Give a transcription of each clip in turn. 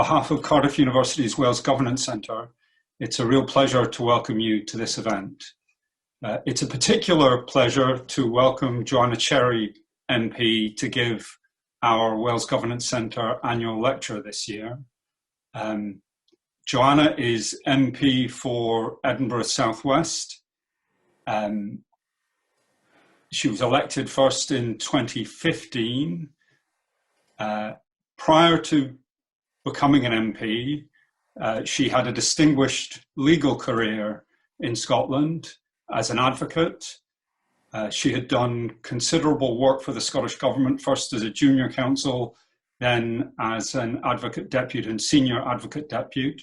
On behalf of Cardiff University's Wales Governance Centre, it's a real pleasure to welcome you to this event. It's a particular pleasure to welcome Joanna Cherry MP to give our Wales Governance Centre annual lecture this year. Joanna is MP for Edinburgh South West. She was elected first in 2015. Prior to becoming an MP, she had a distinguished legal career in Scotland as an advocate. She had done considerable work for the Scottish Government, first as a junior counsel, then as an advocate depute and senior advocate depute.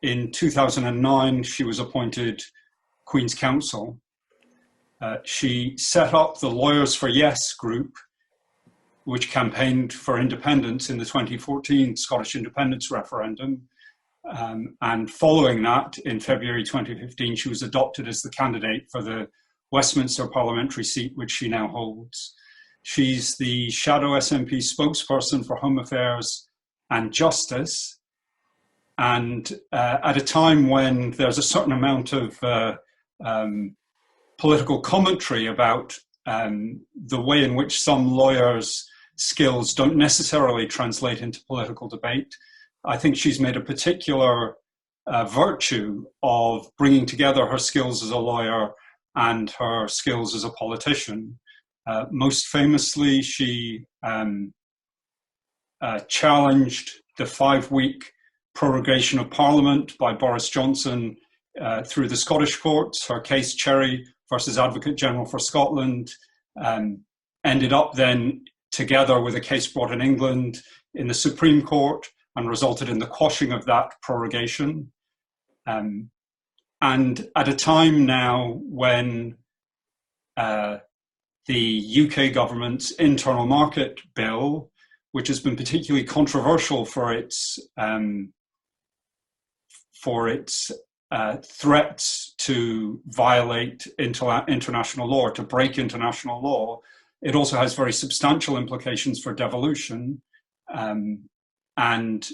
In 2009, she was appointed Queen's Counsel. She set up the Lawyers for Yes group, which campaigned for independence in the 2014 Scottish independence referendum. And following that, in February 2015, she was adopted as the candidate for the Westminster parliamentary seat, which she now holds. She's the Shadow SNP spokesperson for Home Affairs and Justice. And at a time when there's a certain amount of political commentary about the way in which some lawyers' skills don't necessarily translate into political debate, I think she's made a particular virtue of bringing together her skills as a lawyer and her skills as a politician. Most famously, she challenged the 5-week prorogation of Parliament by Boris Johnson through the Scottish courts. Her case, Cherry versus Advocate General for Scotland, ended up then together with a case brought in England in the Supreme Court and resulted in the quashing of that prorogation. And at a time now when the UK government's internal market bill, which has been particularly controversial for its threats to violate international law, to break international law, it also has very substantial implications for devolution. And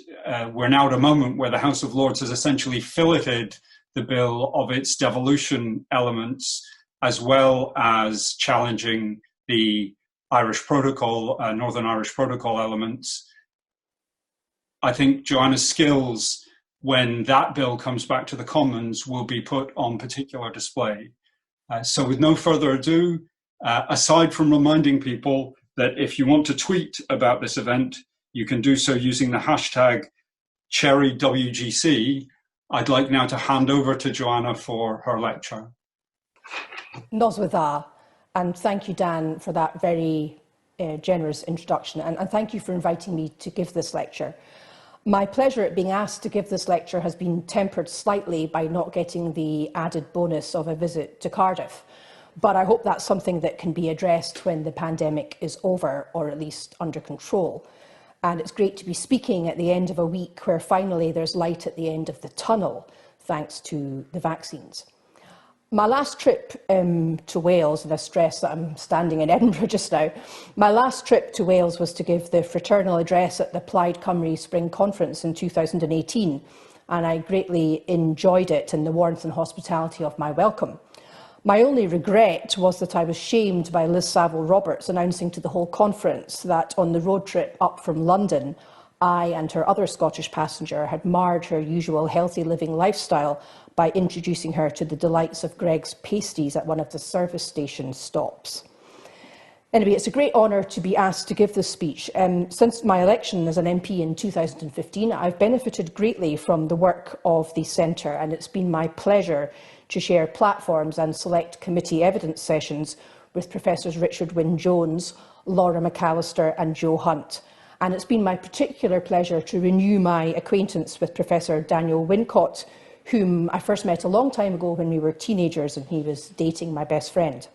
we're now at a moment where the House of Lords has essentially filleted the bill of its devolution elements, as well as challenging the Irish Protocol, Northern Irish Protocol elements. I think Joanna's skills, when that bill comes back to the Commons, will be put on particular display. So with no further ado, aside from reminding people that if you want to tweet about this event, you can do so using the hashtag CherryWGC. I'd like now to hand over to Joanna for her lecture. Nos with that, and thank you, Dan, for that very generous introduction, and thank you for inviting me to give this lecture. My pleasure at being asked to give this lecture has been tempered slightly by not getting the added bonus of a visit to Cardiff, but I hope that's something that can be addressed when the pandemic is over, or at least under control. And it's great to be speaking at the end of a week where finally there's light at the end of the tunnel, thanks to the vaccines. My last trip to Wales, and I stress that I'm standing in Edinburgh just now, my last trip to Wales was to give the fraternal address at the Plaid Cymru Spring Conference in 2018, and I greatly enjoyed it and the warmth and hospitality of my welcome. My only regret was that I was shamed by Liz Saville-Roberts announcing to the whole conference that on the road trip up from London, I and her other Scottish passenger had marred her usual healthy living lifestyle by introducing her to the delights of Greg's pasties at one of the service station stops. Anyway, it's a great honour to be asked to give this speech. Since my election as an MP in 2015, I've benefited greatly from the work of the Centre, and it's been my pleasure to share platforms and select committee evidence sessions with Professors Richard Wynne-Jones, Laura McAllister and Joe Hunt. And it's been my particular pleasure to renew my acquaintance with Professor Daniel Wincott, whom I first met a long time ago when we were teenagers and he was dating my best friend.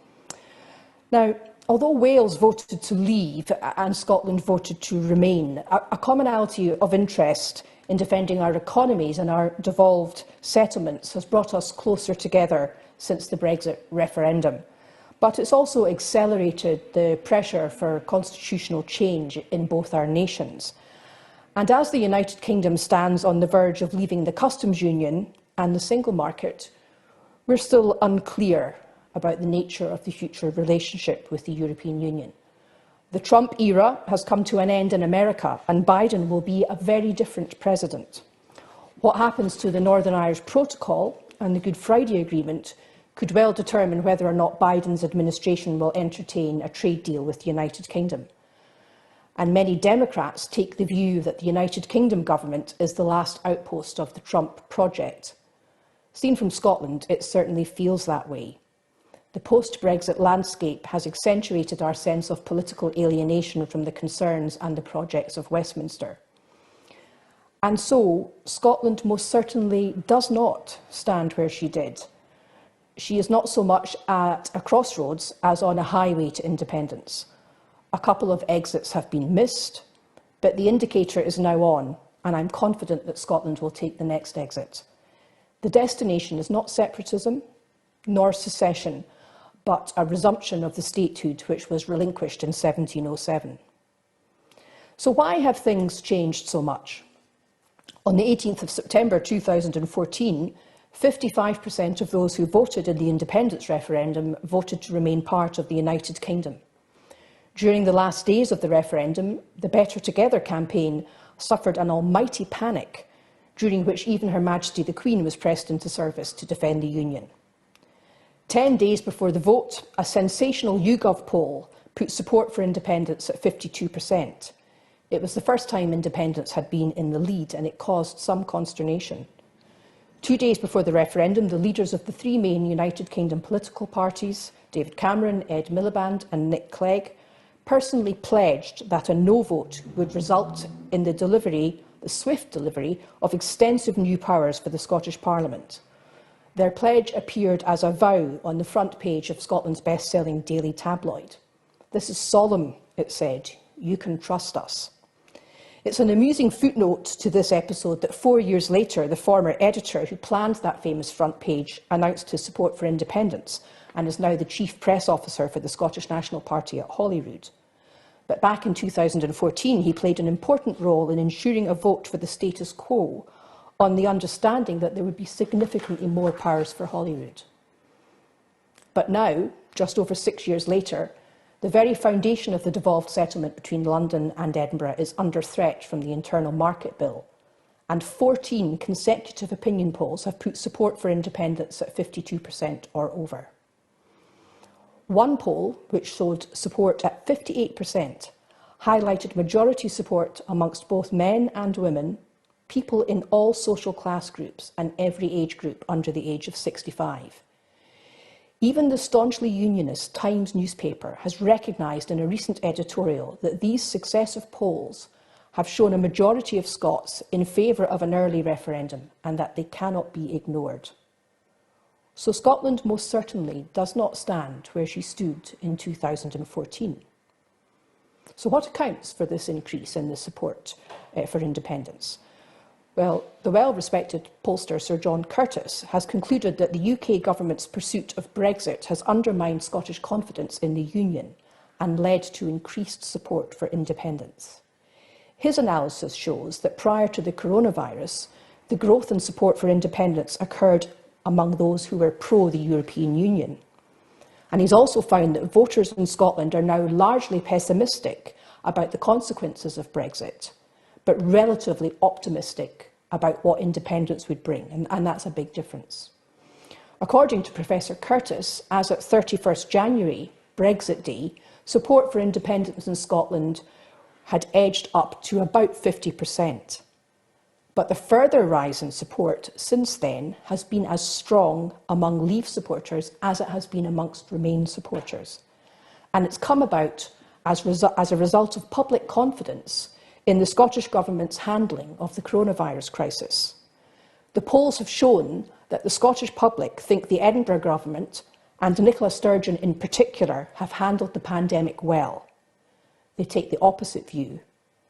Now, although Wales voted to leave and Scotland voted to remain, a commonality of interest in defending our economies and our devolved settlements has brought us closer together since the Brexit referendum. But it's also accelerated the pressure for constitutional change in both our nations. And as the United Kingdom stands on the verge of leaving the customs union and the single market, we're still unclear about the nature of the future relationship with the European Union. The Trump era has come to an end in America, and Biden will be a very different president. What happens to the Northern Irish Protocol and the Good Friday Agreement could well determine whether or not Biden's administration will entertain a trade deal with the United Kingdom. And many Democrats take the view that the United Kingdom government is the last outpost of the Trump project. Seen from Scotland, it certainly feels that way. The post-Brexit landscape has accentuated our sense of political alienation from the concerns and the projects of Westminster. And so, Scotland most certainly does not stand where she did. She is not so much at a crossroads as on a highway to independence. A couple of exits have been missed, but the indicator is now on, and I'm confident that Scotland will take the next exit. The destination is not separatism, nor secession, but a resumption of the statehood which was relinquished in 1707. So why have things changed so much? On the 18th of September 2014, 55% of those who voted in the independence referendum voted to remain part of the United Kingdom. During the last days of the referendum, the Better Together campaign suffered an almighty panic, during which even Her Majesty the Queen was pressed into service to defend the Union. 10 days before the vote, a sensational YouGov poll put support for independence at 52%. It was the first time independence had been in the lead, and it caused some consternation. 2 days before the referendum, the leaders of the three main United Kingdom political parties, David Cameron, Ed Miliband and Nick Clegg, personally pledged that a no vote would result in the swift delivery of extensive new powers for the Scottish Parliament. Their pledge appeared as a vow on the front page of Scotland's best-selling daily tabloid. "This is solemn," it said. "You can trust us." It's an amusing footnote to this episode that 4 years later, the former editor who planned that famous front page announced his support for independence and is now the chief press officer for the Scottish National Party at Holyrood. But back in 2014, he played an important role in ensuring a vote for the status quo, on the understanding that there would be significantly more powers for Holyrood. But now, just over 6 years later, the very foundation of the devolved settlement between London and Edinburgh is under threat from the Internal Market Bill, and 14 consecutive opinion polls have put support for independence at 52% or over. One poll, which showed support at 58%, highlighted majority support amongst both men and women, people in all social class groups and every age group under the age of 65. Even the staunchly unionist Times newspaper has recognised in a recent editorial that these successive polls have shown a majority of Scots in favour of an early referendum and that they cannot be ignored. So Scotland most certainly does not stand where she stood in 2014. So what accounts for this increase in the support for independence? Well, the well-respected pollster Sir John Curtis has concluded that the UK government's pursuit of Brexit has undermined Scottish confidence in the Union and led to increased support for independence. His analysis shows that prior to the coronavirus, the growth in support for independence occurred among those who were pro the European Union. And he's also found that voters in Scotland are now largely pessimistic about the consequences of Brexit, but relatively optimistic about what independence would bring, and that's a big difference. According to Professor Curtis, as at 31st January, Brexit Day, support for independence in Scotland had edged up to about 50%. But the further rise in support since then has been as strong among Leave supporters as it has been amongst Remain supporters. And it's come about as a result of public confidence in the Scottish Government's handling of the coronavirus crisis. The polls have shown that the Scottish public think the Edinburgh Government, and Nicola Sturgeon in particular, have handled the pandemic well. They take the opposite view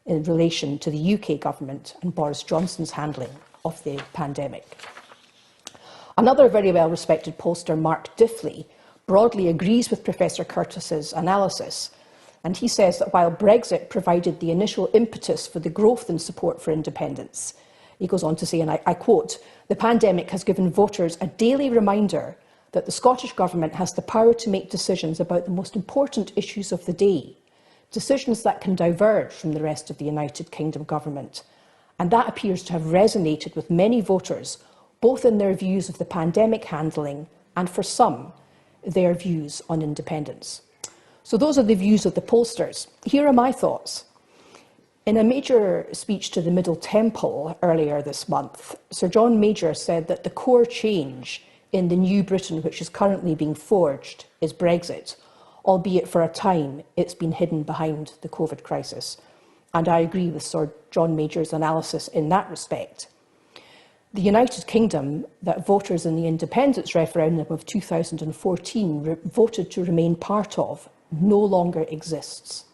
in relation to the UK Government and Boris Johnson's handling of the pandemic. Another very well-respected pollster, Mark Diffley, broadly agrees with Professor Curtis's analysis, And he says that while Brexit provided the initial impetus for the growth in support for independence, he goes on to say, and I quote, "The pandemic has given voters a daily reminder that the Scottish Government has the power to make decisions about the most important issues of the day, decisions that can diverge from the rest of the United Kingdom Government. And that appears to have resonated with many voters, both in their views of the pandemic handling and, for some, their views on independence." So those are the views of the pollsters. Here are my thoughts. In a major speech to the Middle Temple earlier this month, Sir John Major said that the core change in the new Britain which is currently being forged is Brexit, albeit for a time it's been hidden behind the COVID crisis. And I agree with Sir John Major's analysis in that respect. The United Kingdom that voters in the independence referendum of 2014 voted to remain part of no longer exists.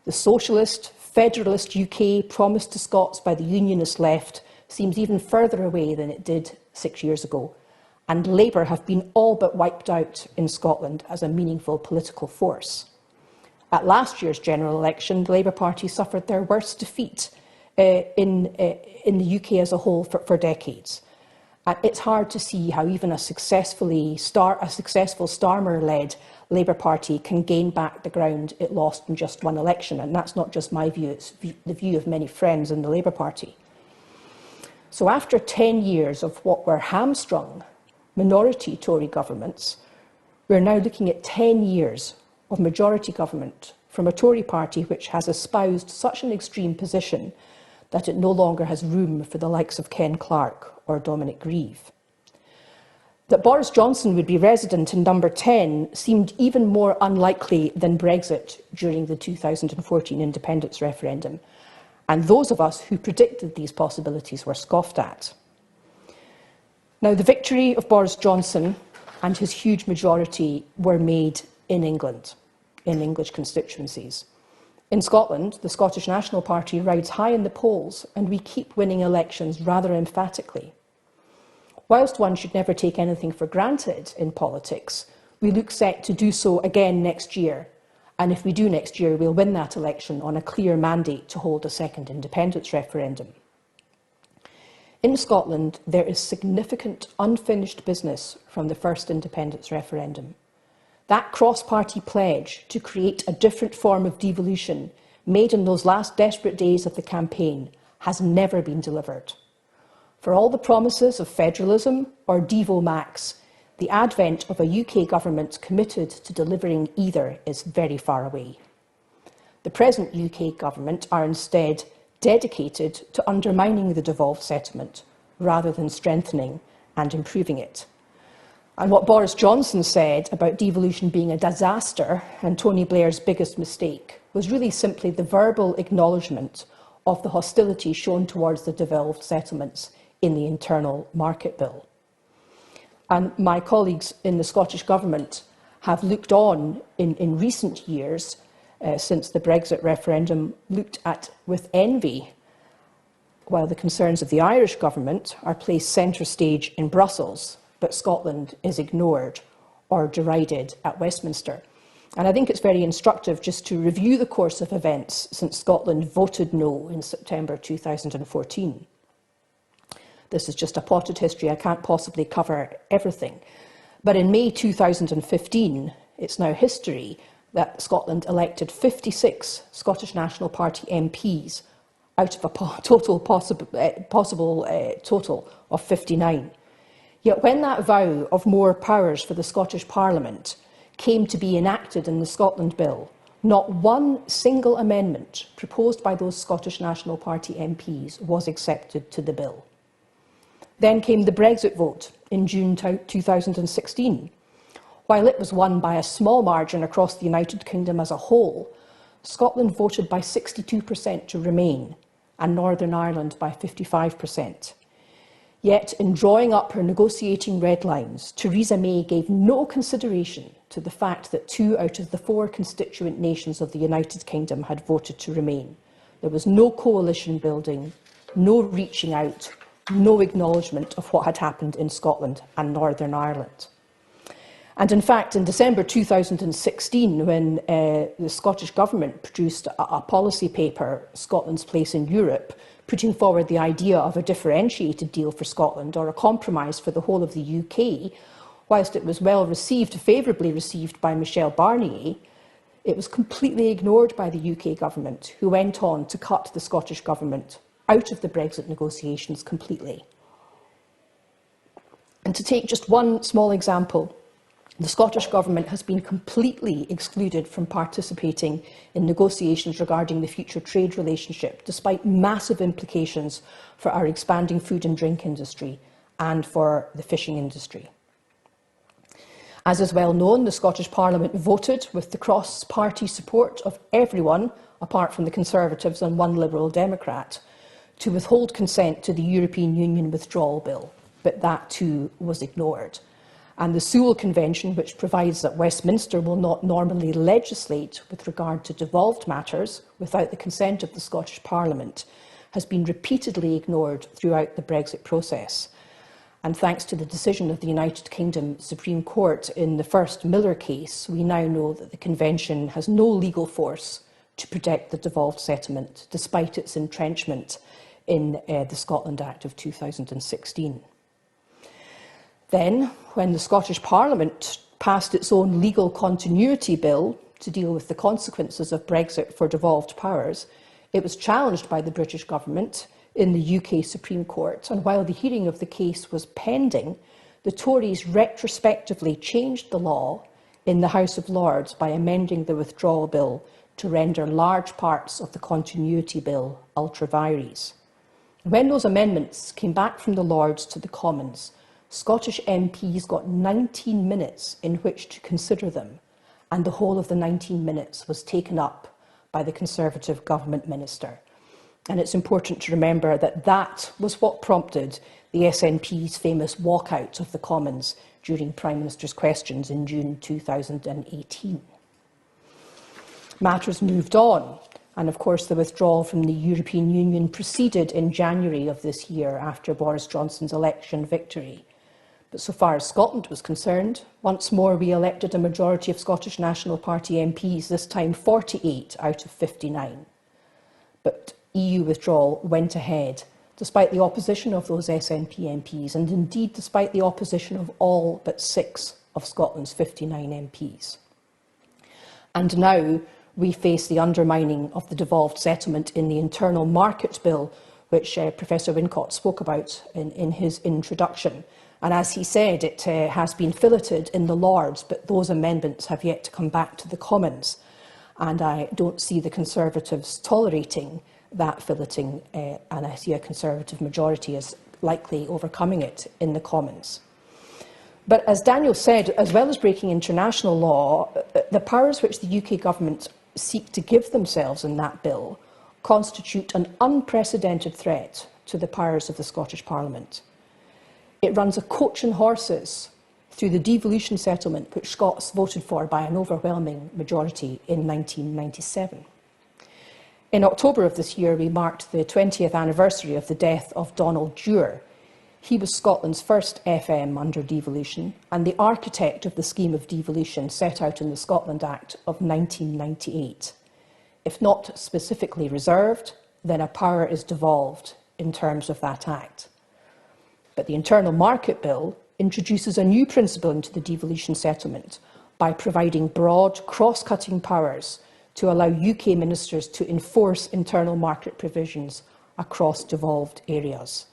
The socialist, federalist UK promised to Scots by the unionist left seems even further away than it did 6 years ago, and Labour have been all but wiped out in Scotland as a meaningful political force. At last year's general election, the Labour Party suffered their worst defeat in the UK as a whole for decades. It's hard to see how even a successful Starmer-led Labour Party can gain back the ground it lost in just one election. And that's not just my view, it's the view of many friends in the Labour Party. So after 10 years of what were hamstrung minority Tory governments, we're now looking at 10 years of majority government from a Tory party which has espoused such an extreme position that it no longer has room for the likes of Ken Clarke or Dominic Grieve. That Boris Johnson would be resident in number 10 seemed even more unlikely than Brexit during the 2014 independence referendum, and those of us who predicted these possibilities were scoffed at. Now, the victory of Boris Johnson and his huge majority were made in England, in English constituencies. In Scotland, the Scottish National Party rides high in the polls, and we keep winning elections rather emphatically. Whilst one should never take anything for granted in politics, we look set to do so again next year. And if we do next year, we'll win that election on a clear mandate to hold a second independence referendum. In Scotland, there is significant unfinished business from the first independence referendum. That cross-party pledge to create a different form of devolution made in those last desperate days of the campaign has never been delivered. For all the promises of federalism or Devo Max, the advent of a UK government committed to delivering either is very far away. The present UK government are instead dedicated to undermining the devolved settlement rather than strengthening and improving it. And what Boris Johnson said about devolution being a disaster and Tony Blair's biggest mistake was really simply the verbal acknowledgement of the hostility shown towards the devolved settlements in the Internal Market Bill. And my colleagues in the Scottish Government have looked on in recent years, since the Brexit referendum, looked at with envy, while the concerns of the Irish Government are placed centre stage in Brussels, but Scotland is ignored or derided at Westminster. And I think it's very instructive just to review the course of events since Scotland voted no in September 2014. This is just a potted history. I can't possibly cover everything. But in May 2015, it's now history that Scotland elected 56 Scottish National Party MPs out of a possible total of 59. Yet when that vow of more powers for the Scottish Parliament came to be enacted in the Scotland Bill, not one single amendment proposed by those Scottish National Party MPs was accepted to the bill. Then came the Brexit vote in June 2016. While it was won by a small margin across the United Kingdom as a whole, Scotland voted by 62% to remain, and Northern Ireland by 55%. Yet, in drawing up her negotiating red lines, Theresa May gave no consideration to the fact that 2 out of the 4 constituent nations of the United Kingdom had voted to remain. There was no coalition building, no reaching out, no acknowledgement of what had happened in Scotland and Northern Ireland. And in fact, in December 2016, when the Scottish Government produced a policy paper, Scotland's Place in Europe, putting forward the idea of a differentiated deal for Scotland or a compromise for the whole of the UK, whilst it was well received, favourably received by Michel Barnier, it was completely ignored by the UK Government, who went on to cut the Scottish Government out of the Brexit negotiations completely. And to take just one small example, the Scottish Government has been completely excluded from participating in negotiations regarding the future trade relationship, despite massive implications for our expanding food and drink industry and for the fishing industry. As is well known, the Scottish Parliament voted with the cross-party support of everyone, apart from the Conservatives and one Liberal Democrat, to withhold consent to the European Union withdrawal bill, but that too was ignored. And the Sewell Convention, which provides that Westminster will not normally legislate with regard to devolved matters without the consent of the Scottish Parliament, has been repeatedly ignored throughout the Brexit process. And thanks to the decision of the United Kingdom Supreme Court in the first Miller case, we now know that the Convention has no legal force to protect the devolved settlement, despite its entrenchment in the Scotland Act of 2016. Then, when the Scottish Parliament passed its own legal continuity bill to deal with the consequences of Brexit for devolved powers, it was challenged by the British government in the UK Supreme Court, and while the hearing of the case was pending, the Tories retrospectively changed the law in the House of Lords by amending the withdrawal bill to render large parts of the continuity bill ultra vires. When those amendments came back from the Lords to the Commons, Scottish MPs got 19 minutes in which to consider them, and the whole of the 19 minutes was taken up by the Conservative government minister. And it's important to remember that that was what prompted the SNP's famous walkout of the Commons during Prime Minister's questions in June 2018. Matters moved on, and of course the withdrawal from the European Union proceeded in January of this year after Boris Johnson's election victory. But so far as Scotland was concerned, once more we elected a majority of Scottish National Party MPs, this time 48 out of 59. But EU withdrawal went ahead, despite the opposition of those SNP MPs, and indeed despite the opposition of all but 6 of Scotland's 59 MPs. And now we face the undermining of the devolved settlement in the Internal Market Bill, which Professor Wincott spoke about in his introduction. And as he said, it has been filleted in the Lords, but those amendments have yet to come back to the Commons. And I don't see the Conservatives tolerating that filleting, and I see a Conservative majority as likely overcoming it in the Commons. But as Daniel said, as well as breaking international law, the powers which the UK government seek to give themselves in that bill constitute an unprecedented threat to the powers of the Scottish Parliament. It runs a coach and horses through the devolution settlement which Scots voted for by an overwhelming majority in 1997. In October of this year, we marked the 20th anniversary of the death of Donald Dewar. He was Scotland's first FM under devolution and the architect of the scheme of devolution set out in the Scotland Act of 1998. If not specifically reserved, then a power is devolved in terms of that Act. But the Internal Market Bill introduces a new principle into the devolution settlement by providing broad, cross-cutting powers to allow UK ministers to enforce internal market provisions across devolved areas.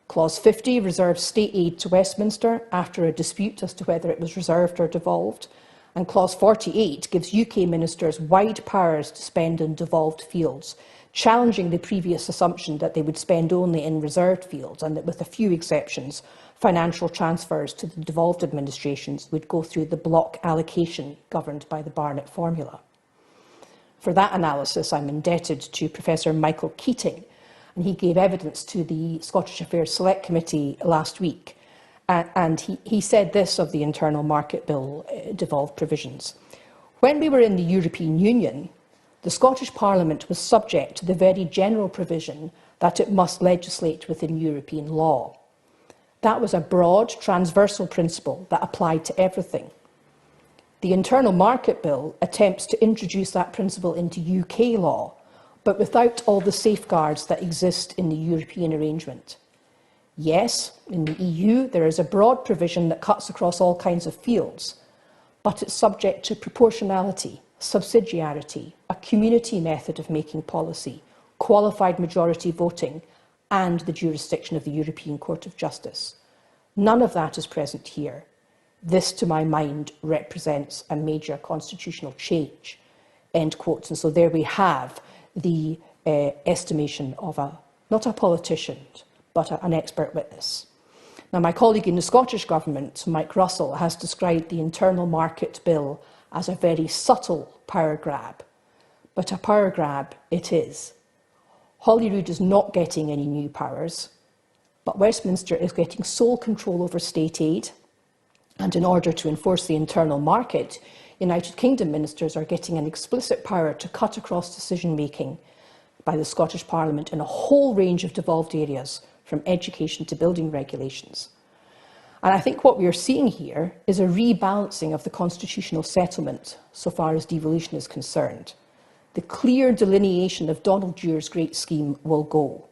Clause 50 reserves state aid to Westminster after a dispute as to whether it was reserved or devolved, and Clause 48 gives UK ministers wide powers to spend in devolved fields, challenging the previous assumption that they would spend only in reserved fields and that, with a few exceptions, financial transfers to the devolved administrations would go through the block allocation governed by the Barnett formula. For that analysis, I'm indebted to Professor Michael Keating, and he gave evidence to the Scottish Affairs Select Committee last week. And he said this of the Internal Market Bill devolved provisions. When we were in the European Union, the Scottish Parliament was subject to the very general provision that it must legislate within European law. That was a broad, transversal principle that applied to everything. The Internal Market Bill attempts to introduce that principle into UK law, but without all the safeguards that exist in the European arrangement. Yes, in the EU there is a broad provision that cuts across all kinds of fields, but it's subject to proportionality, subsidiarity, a community method of making policy, qualified majority voting, and the jurisdiction of the European Court of Justice. None of that is present here. This, to my mind, represents a major constitutional change. End quotes. And so there we have the estimation of not a politician, but an expert witness. Now, my colleague in the Scottish Government, Mike Russell, has described the Internal Market Bill as a very subtle power grab, but a power grab it is. Holyrood is not getting any new powers, but Westminster is getting sole control over state aid, and in order to enforce the internal market, United Kingdom ministers are getting an explicit power to cut across decision-making by the Scottish Parliament in a whole range of devolved areas, from education to building regulations. And I think what we are seeing here is a rebalancing of the constitutional settlement so far as devolution is concerned. The clear delineation of Donald Dure's great scheme will go,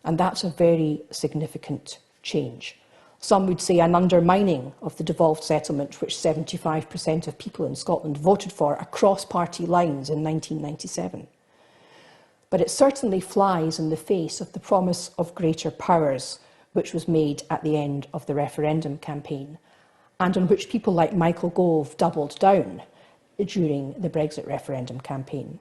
and that's a very significant change. Some would say an undermining of the devolved settlement, which 75% of people in Scotland voted for across party lines in 1997. But it certainly flies in the face of the promise of greater powers, which was made at the end of the referendum campaign, and on which people like Michael Gove doubled down during the Brexit referendum campaign.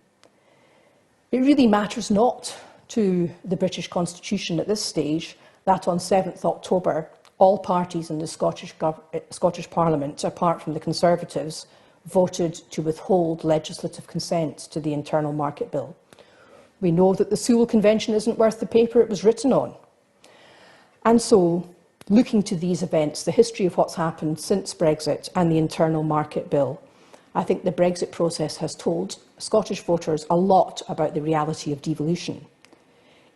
It really matters not to the British Constitution at this stage that on 7th October, all parties in the Scottish Parliament, apart from the Conservatives, voted to withhold legislative consent to the Internal Market Bill. We know that the Sewell Convention isn't worth the paper it was written on. And so, looking to these events, the history of what's happened since Brexit and the Internal Market Bill, I think the Brexit process has told Scottish voters a lot about the reality of devolution.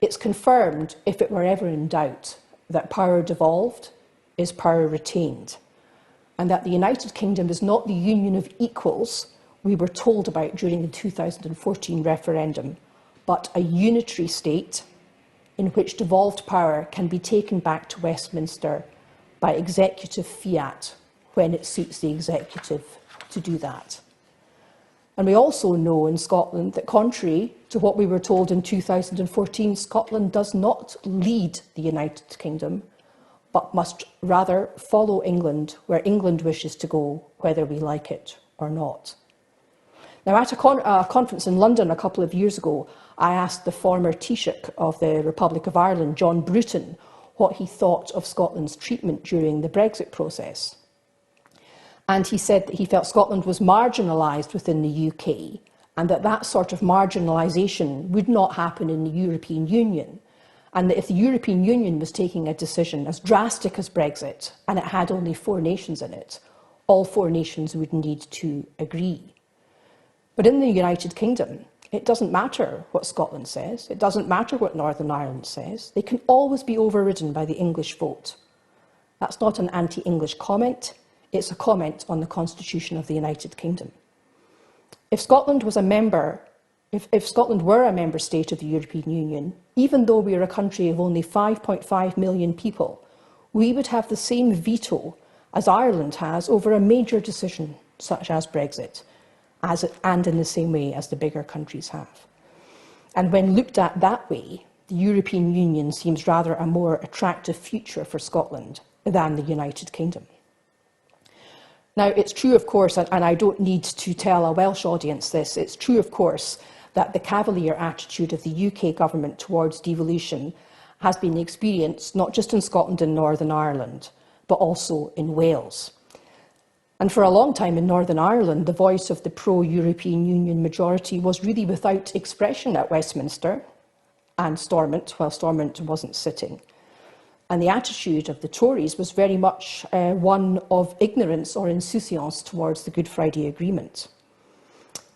It's confirmed, if it were ever in doubt, that power devolved is power retained, and that the United Kingdom is not the union of equals we were told about during the 2014 referendum, but a unitary state in which devolved power can be taken back to Westminster by executive fiat when it suits the executive to do that. And we also know in Scotland that, contrary to what we were told in 2014, Scotland does not lead the United Kingdom, but must rather follow England where England wishes to go, whether we like it or not. Now, at a conference in London a couple of years ago, I asked the former Taoiseach of the Republic of Ireland, John Bruton, what he thought of Scotland's treatment during the Brexit process. And he said that he felt Scotland was marginalised within the UK, and that sort of marginalisation would not happen in the European Union, and that if the European Union was taking a decision as drastic as Brexit, and it had only 4 nations in it, all 4 nations would need to agree. But in the United Kingdom, it doesn't matter what Scotland says, it doesn't matter what Northern Ireland says, they can always be overridden by the English vote. That's not an anti-English comment, it's a comment on the Constitution of the United Kingdom. If Scotland was a member, if Scotland were a member state of the European Union, even though we are a country of only 5.5 million people, we would have the same veto as Ireland has over a major decision such as Brexit, and in the same way as the bigger countries have. And when looked at that way, the European Union seems rather a more attractive future for Scotland than the United Kingdom. Now, it's true, of course, and I don't need to tell a Welsh audience this, it's true, of course, that the cavalier attitude of the UK government towards devolution has been experienced not just in Scotland and Northern Ireland, but also in Wales. And for a long time in Northern Ireland, the voice of the pro-European Union majority was really without expression at Westminster and Stormont, while Stormont wasn't sitting. And the attitude of the Tories was very much one of ignorance or insouciance towards the Good Friday Agreement.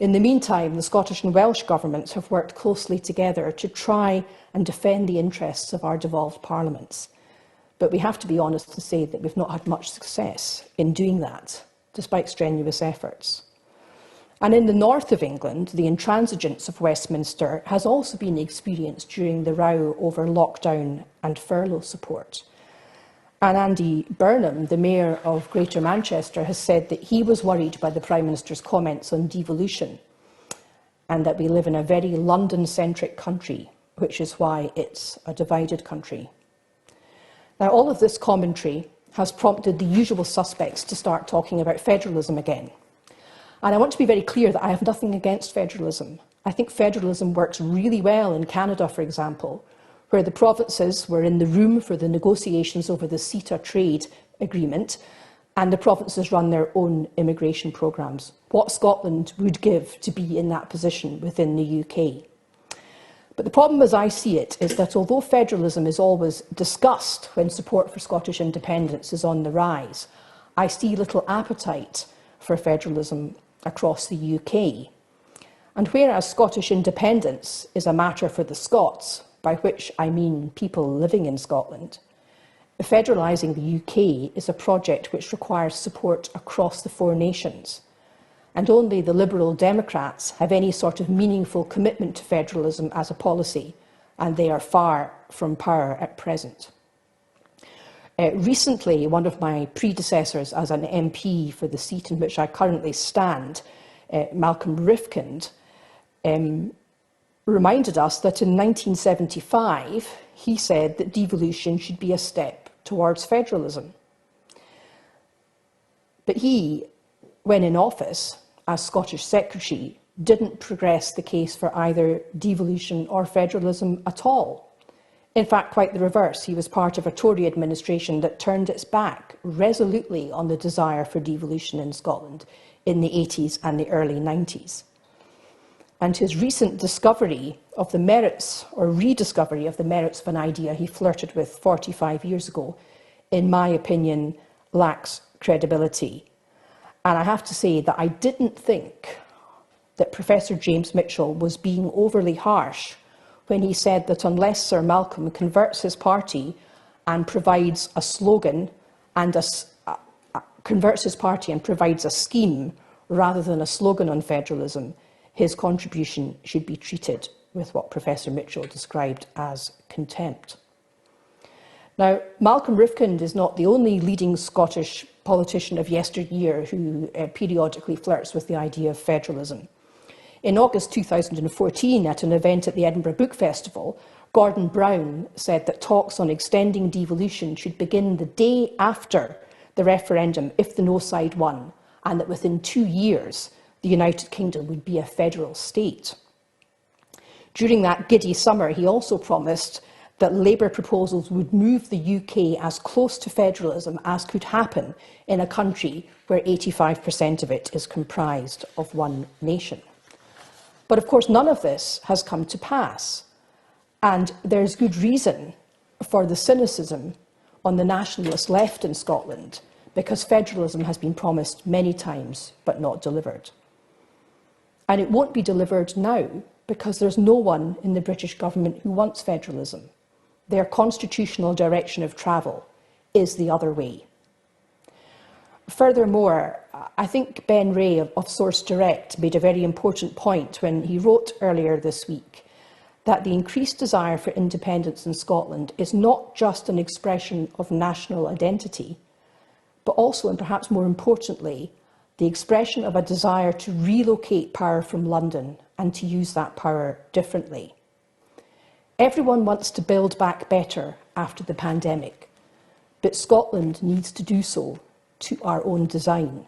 In the meantime, the Scottish and Welsh governments have worked closely together to try and defend the interests of our devolved parliaments. But we have to be honest to say that we've not had much success in doing that despite strenuous efforts. And in the north of England, the intransigence of Westminster has also been experienced during the row over lockdown and furlough support. And Andy Burnham, the Mayor of Greater Manchester, has said that he was worried by the Prime Minister's comments on devolution and that we live in a very London-centric country, which is why it's a divided country. Now, all of this commentary has prompted the usual suspects to start talking about federalism again. And I want to be very clear that I have nothing against federalism. I think federalism works really well in Canada, for example, where the provinces were in the room for the negotiations over the CETA trade agreement, and the provinces run their own immigration programmes. What Scotland would give to be in that position within the UK. But the problem, as I see it, is that although federalism is always discussed when support for Scottish independence is on the rise, I see little appetite for federalism across the UK. And whereas Scottish independence is a matter for the Scots, by which I mean people living in Scotland, federalising the UK is a project which requires support across the four nations. And only the Liberal Democrats have any sort of meaningful commitment to federalism as a policy, and they are far from power at present. Recently, one of my predecessors as an MP for the seat in which I currently stand, Malcolm Rifkind, reminded us that in 1975, he said that devolution should be a step towards federalism. But he, when in office as Scottish Secretary, didn't progress the case for either devolution or federalism at all. In fact, quite the reverse. He was part of a Tory administration that turned its back resolutely on the desire for devolution in Scotland in the 80s and the early 90s. And his recent discovery of the merits, or rediscovery of the merits of an idea he flirted with 45 years ago, in my opinion, lacks credibility. And I have to say that I didn't think that Professor James Mitchell was being overly harsh when he said that unless Sir Malcolm converts his party and provides a slogan and converts his party and provides a scheme rather than a slogan on federalism, his contribution should be treated with what Professor Mitchell described as contempt. Now, Malcolm Rifkind is not the only leading Scottish politician of yesteryear who periodically flirts with the idea of federalism. In August 2014, at an event at the Edinburgh Book Festival, Gordon Brown said that talks on extending devolution should begin the day after the referendum if the no side won, and that within 2 years, the United Kingdom would be a federal state. During that giddy summer, he also promised that Labour proposals would move the UK as close to federalism as could happen in a country where 85% of it is comprised of one nation. But of course, none of this has come to pass. And there's good reason for the cynicism on the nationalist left in Scotland, because federalism has been promised many times but not delivered. And it won't be delivered now because there's no one in the British government who wants federalism. Their constitutional direction of travel is the other way. Furthermore, I think Ben Ray of Source Direct made a very important point when he wrote earlier this week that the increased desire for independence in Scotland is not just an expression of national identity, but also, and perhaps more importantly, the expression of a desire to relocate power from London and to use that power differently. Everyone wants to build back better after the pandemic, but Scotland needs to do so to our own design.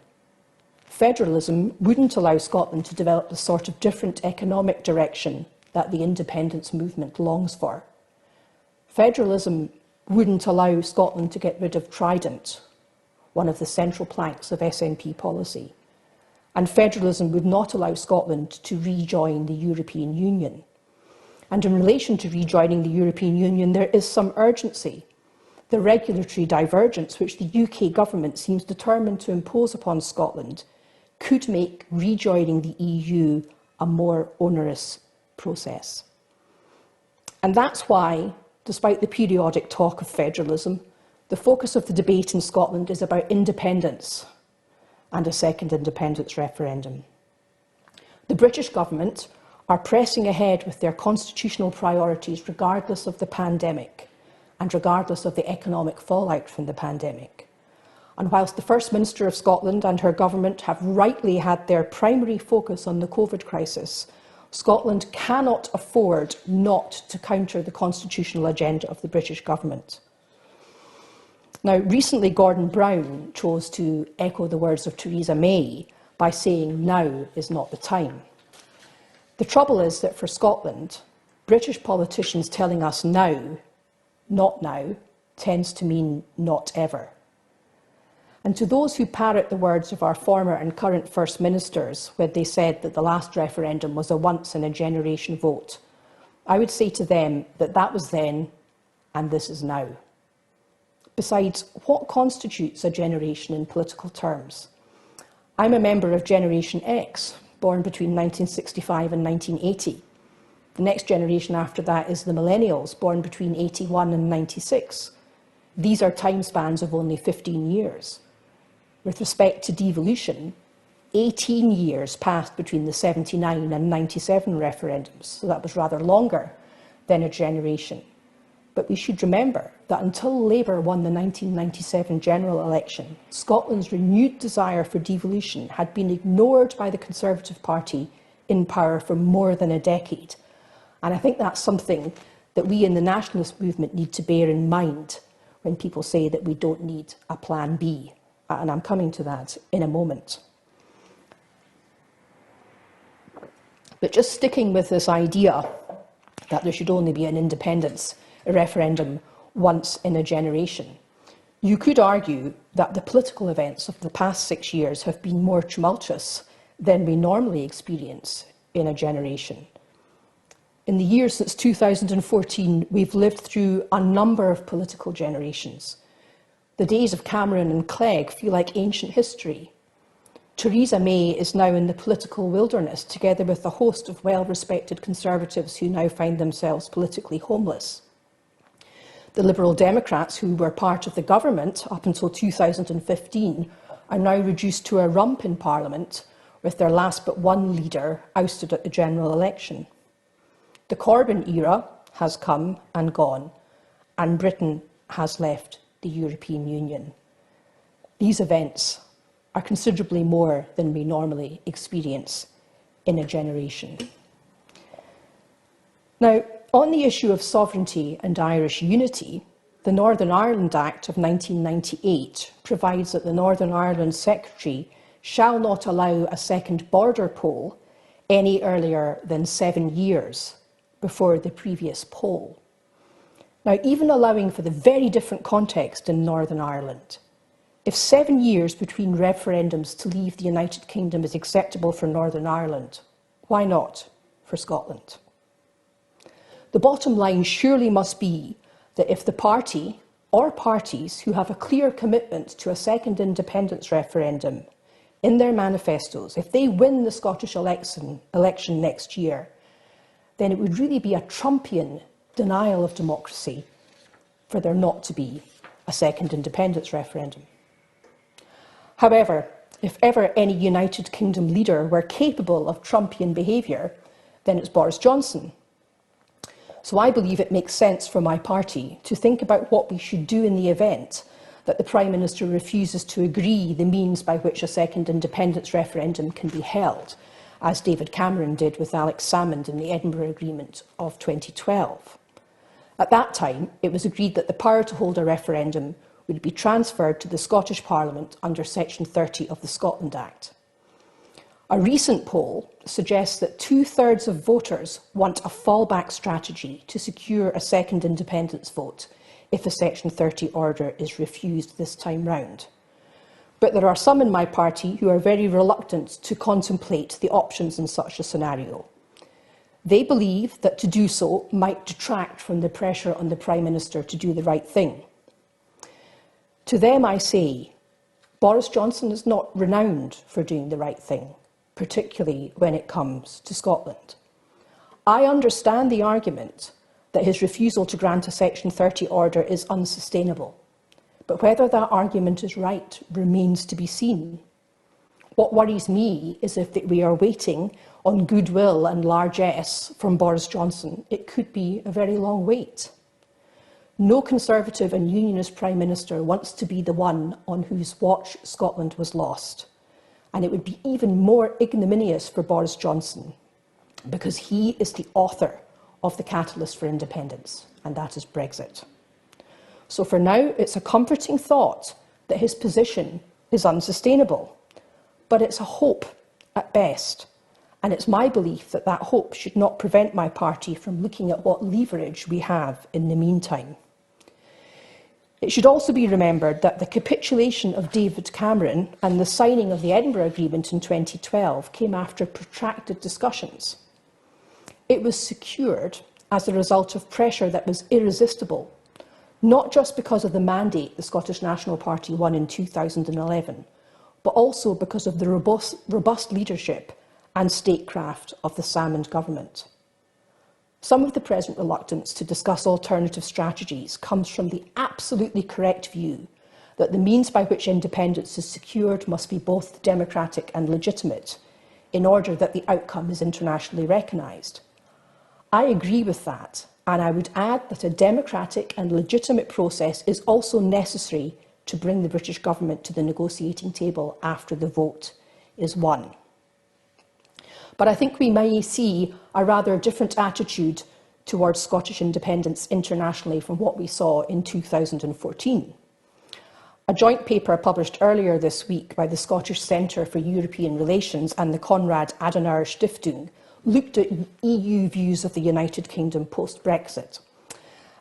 Federalism wouldn't allow Scotland to develop the sort of different economic direction that the independence movement longs for. Federalism wouldn't allow Scotland to get rid of Trident, one of the central planks of SNP policy. And federalism would not allow Scotland to rejoin the European Union. And in relation to rejoining the European Union, there is some urgency. The regulatory divergence which the UK government seems determined to impose upon Scotland could make rejoining the EU a more onerous process. And that's why, despite the periodic talk of federalism, the focus of the debate in Scotland is about independence and a second independence referendum. The British government are pressing ahead with their constitutional priorities regardless of the pandemic and regardless of the economic fallout from the pandemic. And whilst the First Minister of Scotland and her government have rightly had their primary focus on the COVID crisis, Scotland cannot afford not to counter the constitutional agenda of the British government. Now, recently Gordon Brown chose to echo the words of Theresa May by saying now is not the time. The trouble is that for Scotland, British politicians telling us now, not now, tends to mean not ever. And to those who parrot the words of our former and current First Ministers when they said that the last referendum was a once-in-a-generation vote, I would say to them that that was then and this is now. Besides, what constitutes a generation in political terms? I'm a member of Generation X, born between 1965 and 1980. The next generation after that is the millennials, born between 81 and 96. These are time spans of only 15 years. With respect to devolution, 18 years passed between the 79 and 97 referendums, so that was rather longer than a generation. But we should remember that until Labour won the 1997 general election, Scotland's renewed desire for devolution had been ignored by the Conservative Party in power for more than a decade. And I think that's something that we in the nationalist movement need to bear in mind when people say that we don't need a plan B. And I'm coming to that in a moment. But just sticking with this idea that there should only be an independence referendum once in a generation, you could argue that the political events of the past 6 years have been more tumultuous than we normally experience in a generation. In the years since 2014, we've lived through a number of political generations. The days of Cameron and Clegg feel like ancient history. Theresa May is now in the political wilderness, together with a host of well-respected Conservatives who now find themselves politically homeless. The Liberal Democrats, who were part of the government up until 2015, are now reduced to a rump in Parliament, with their last but one leader ousted at the general election. The Corbyn era has come and gone, and Britain has left the European Union. These events are considerably more than we normally experience in a generation. Now, on the issue of sovereignty and Irish unity, the Northern Ireland Act of 1998 provides that the Northern Ireland Secretary shall not allow a second border poll any earlier than 7 years before the previous poll. Now, even allowing for the very different context in Northern Ireland, if 7 years between referendums to leave the United Kingdom is acceptable for Northern Ireland, why not for Scotland? The bottom line surely must be that if the party or parties who have a clear commitment to a second independence referendum in their manifestos, if they win the Scottish election next year, then it would really be a Trumpian denial of democracy for there not to be a second independence referendum. However, if ever any United Kingdom leader were capable of Trumpian behaviour, then it's Boris Johnson. So I believe it makes sense for my party to think about what we should do in the event that the Prime Minister refuses to agree the means by which a second independence referendum can be held, as David Cameron did with Alex Salmond in the Edinburgh Agreement of 2012. At that time, it was agreed that the power to hold a referendum would be transferred to the Scottish Parliament under Section 30 of the Scotland Act. A recent poll suggests that 2/3 of voters want a fallback strategy to secure a second independence vote if a Section 30 order is refused this time round. But there are some in my party who are very reluctant to contemplate the options in such a scenario. They believe that to do so might detract from the pressure on the Prime Minister to do the right thing. To them I say, Boris Johnson is not renowned for doing the right thing, particularly when it comes to Scotland. I understand the argument that his refusal to grant a Section 30 order is unsustainable, but whether that argument is right remains to be seen. What worries me is if we are waiting on goodwill and largesse from Boris Johnson, it could be a very long wait. No Conservative and Unionist Prime Minister wants to be the one on whose watch Scotland was lost. And it would be even more ignominious for Boris Johnson, because he is the author of the catalyst for independence, and that is Brexit. So for now, it's a comforting thought that his position is unsustainable, but it's a hope at best. And it's my belief that that hope should not prevent my party from looking at what leverage we have in the meantime. It should also be remembered that the capitulation of David Cameron and the signing of the Edinburgh Agreement in 2012 came after protracted discussions. It was secured as a result of pressure that was irresistible, not just because of the mandate the Scottish National Party won in 2011, but also because of the robust leadership and statecraft of the Salmond government. Some of the present reluctance to discuss alternative strategies comes from the absolutely correct view that the means by which independence is secured must be both democratic and legitimate in order that the outcome is internationally recognised. I agree with that, and I would add that a democratic and legitimate process is also necessary to bring the British government to the negotiating table after the vote is won. But I think we may see a rather different attitude towards Scottish independence internationally from what we saw in 2014. A joint paper published earlier this week by the Scottish Centre for European Relations and the Konrad Adenauer Stiftung looked at EU views of the United Kingdom post-Brexit.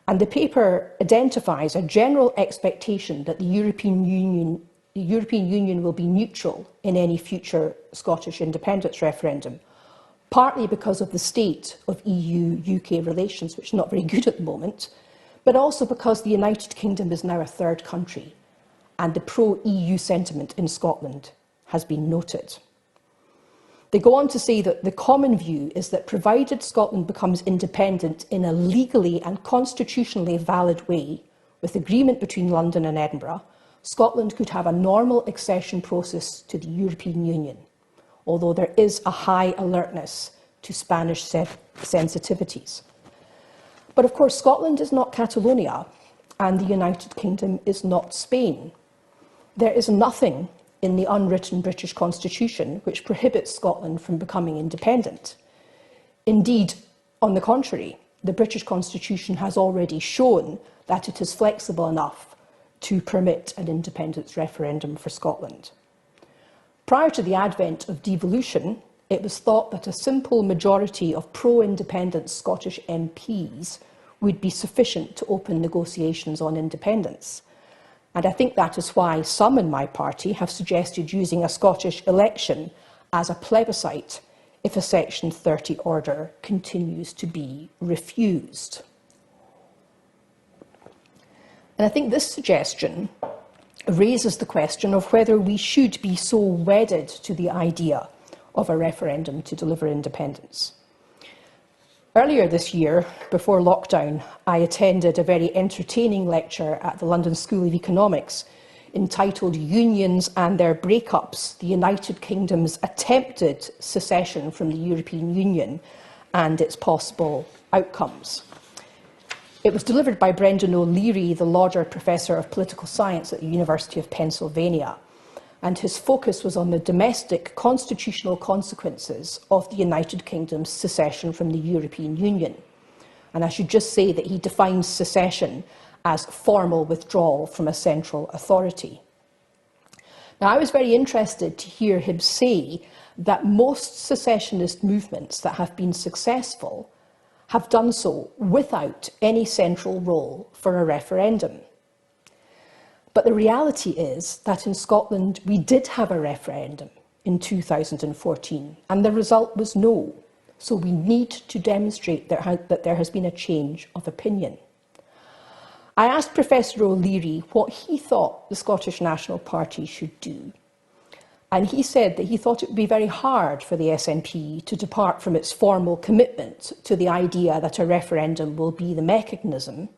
And the paper identifies a general expectation that the European Union will be neutral in any future Scottish independence referendum, partly because of the state of EU-UK relations, which is not very good at the moment, but also because the United Kingdom is now a third country, and the pro-EU sentiment in Scotland has been noted. They go on to say that the common view is that provided Scotland becomes independent in a legally and constitutionally valid way, with agreement between London and Edinburgh, Scotland could have a normal accession process to the European Union, although there is a high alertness to Spanish sensitivities. But of course, Scotland is not Catalonia, and the United Kingdom is not Spain. There is nothing in the unwritten British Constitution which prohibits Scotland from becoming independent. Indeed, on the contrary, the British Constitution has already shown that it is flexible enough to permit an independence referendum for Scotland. Prior to the advent of devolution, it was thought that a simple majority of pro-independence Scottish MPs would be sufficient to open negotiations on independence. And I think that is why some in my party have suggested using a Scottish election as a plebiscite if a Section 30 order continues to be refused. And I think this suggestion raises the question of whether we should be so wedded to the idea of a referendum to deliver independence. Earlier this year, before lockdown, I attended a very entertaining lecture at the London School of Economics entitled Unions and Their Breakups, the United Kingdom's Attempted Secession from the European Union and its Possible Outcomes. It was delivered by Brendan O'Leary, the Lauder Professor of Political Science at the University of Pennsylvania, and his focus was on the domestic constitutional consequences of the United Kingdom's secession from the European Union. And I should just say that he defines secession as formal withdrawal from a central authority. Now, I was very interested to hear him say that most secessionist movements that have been successful have done so without any central role for a referendum. But the reality is that in Scotland we did have a referendum in 2014 and the result was no. So we need to demonstrate that there has been a change of opinion. I asked Professor O'Leary what he thought the Scottish National Party should do. And he said that he thought it would be very hard for the SNP to depart from its formal commitment to the idea that a referendum will be the mechanism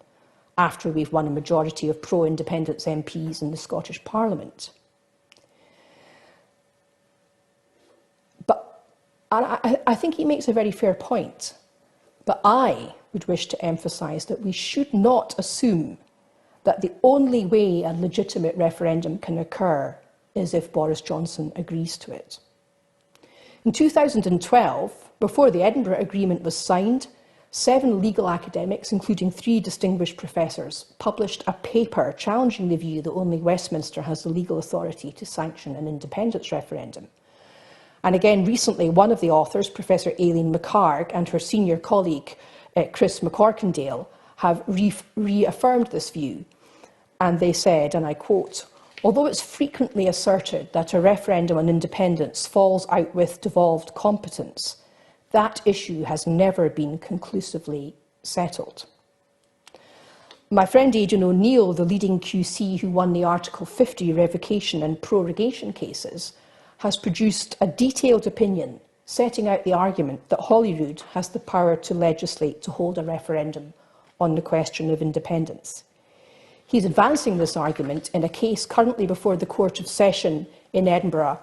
after we've won a majority of pro-independence MPs in the Scottish Parliament. And I think he makes a very fair point. But I would wish to emphasise that we should not assume that the only way a legitimate referendum can occur is if Boris Johnson agrees to it. In 2012, before the Edinburgh Agreement was signed, 7 legal academics, including 3 distinguished professors, published a paper challenging the view that only Westminster has the legal authority to sanction an independence referendum. And again, recently, one of the authors, Professor Aileen McHarg, and her senior colleague, Chris McCorkindale, have reaffirmed this view. And they said, and I quote, "Although it's frequently asserted that a referendum on independence falls out with devolved competence, that issue has never been conclusively settled." My friend Aidan O'Neill, the leading QC who won the Article 50 revocation and prorogation cases, has produced a detailed opinion setting out the argument that Holyrood has the power to legislate to hold a referendum on the question of independence. He's advancing this argument in a case currently before the Court of Session in Edinburgh,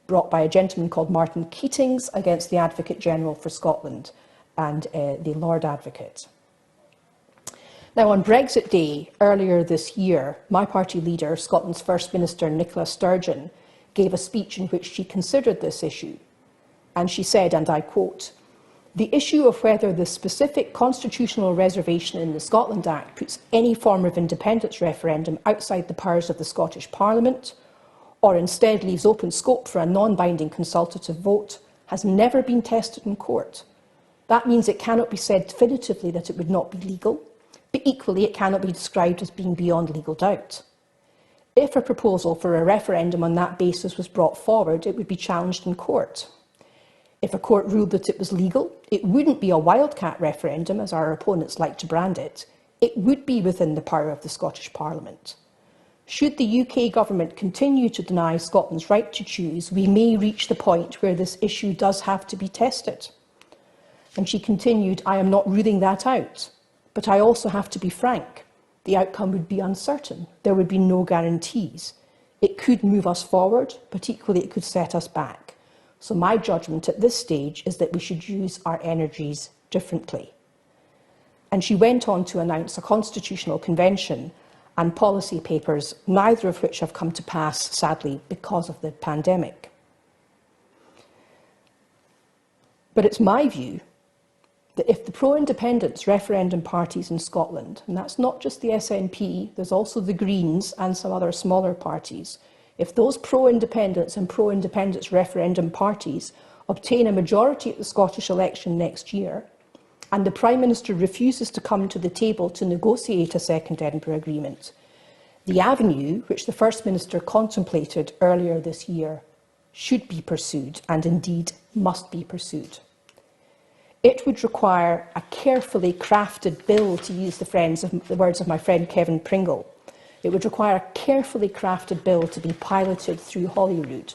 brought by a gentleman called Martin Keatings against the Advocate General for Scotland and the Lord Advocate. Now, on Brexit Day earlier this year, my party leader, Scotland's First Minister Nicola Sturgeon, gave a speech in which she considered this issue. And she said, and I quote, "The issue of whether the specific constitutional reservation in the Scotland Act puts any form of independence referendum outside the powers of the Scottish Parliament, or instead leaves open scope for a non-binding consultative vote, has never been tested in court. That means it cannot be said definitively that it would not be legal, but equally it cannot be described as being beyond legal doubt. If a proposal for a referendum on that basis was brought forward, it would be challenged in court. If a court ruled that it was legal, it wouldn't be a wildcat referendum, as our opponents like to brand it. It would be within the power of the Scottish Parliament. Should the UK government continue to deny Scotland's right to choose, we may reach the point where this issue does have to be tested." And she continued, "I am not ruling that out, but I also have to be frank. The outcome would be uncertain. There would be no guarantees. It could move us forward, but equally it could set us back. So my judgment at this stage is that we should use our energies differently." And she went on to announce a constitutional convention and policy papers, neither of which have come to pass, sadly, because of the pandemic. But it's my view that if the pro-independence referendum parties in Scotland, and that's not just the SNP, there's also the Greens and some other smaller parties, if those pro-independence and pro-independence referendum parties obtain a majority at the Scottish election next year, and the Prime Minister refuses to come to the table to negotiate a second Edinburgh Agreement, the avenue which the First Minister contemplated earlier this year should be pursued, and indeed must be pursued. It would require a carefully crafted bill, to use the words of my friend Kevin Pringle. It would require a carefully crafted bill to be piloted through Holyrood.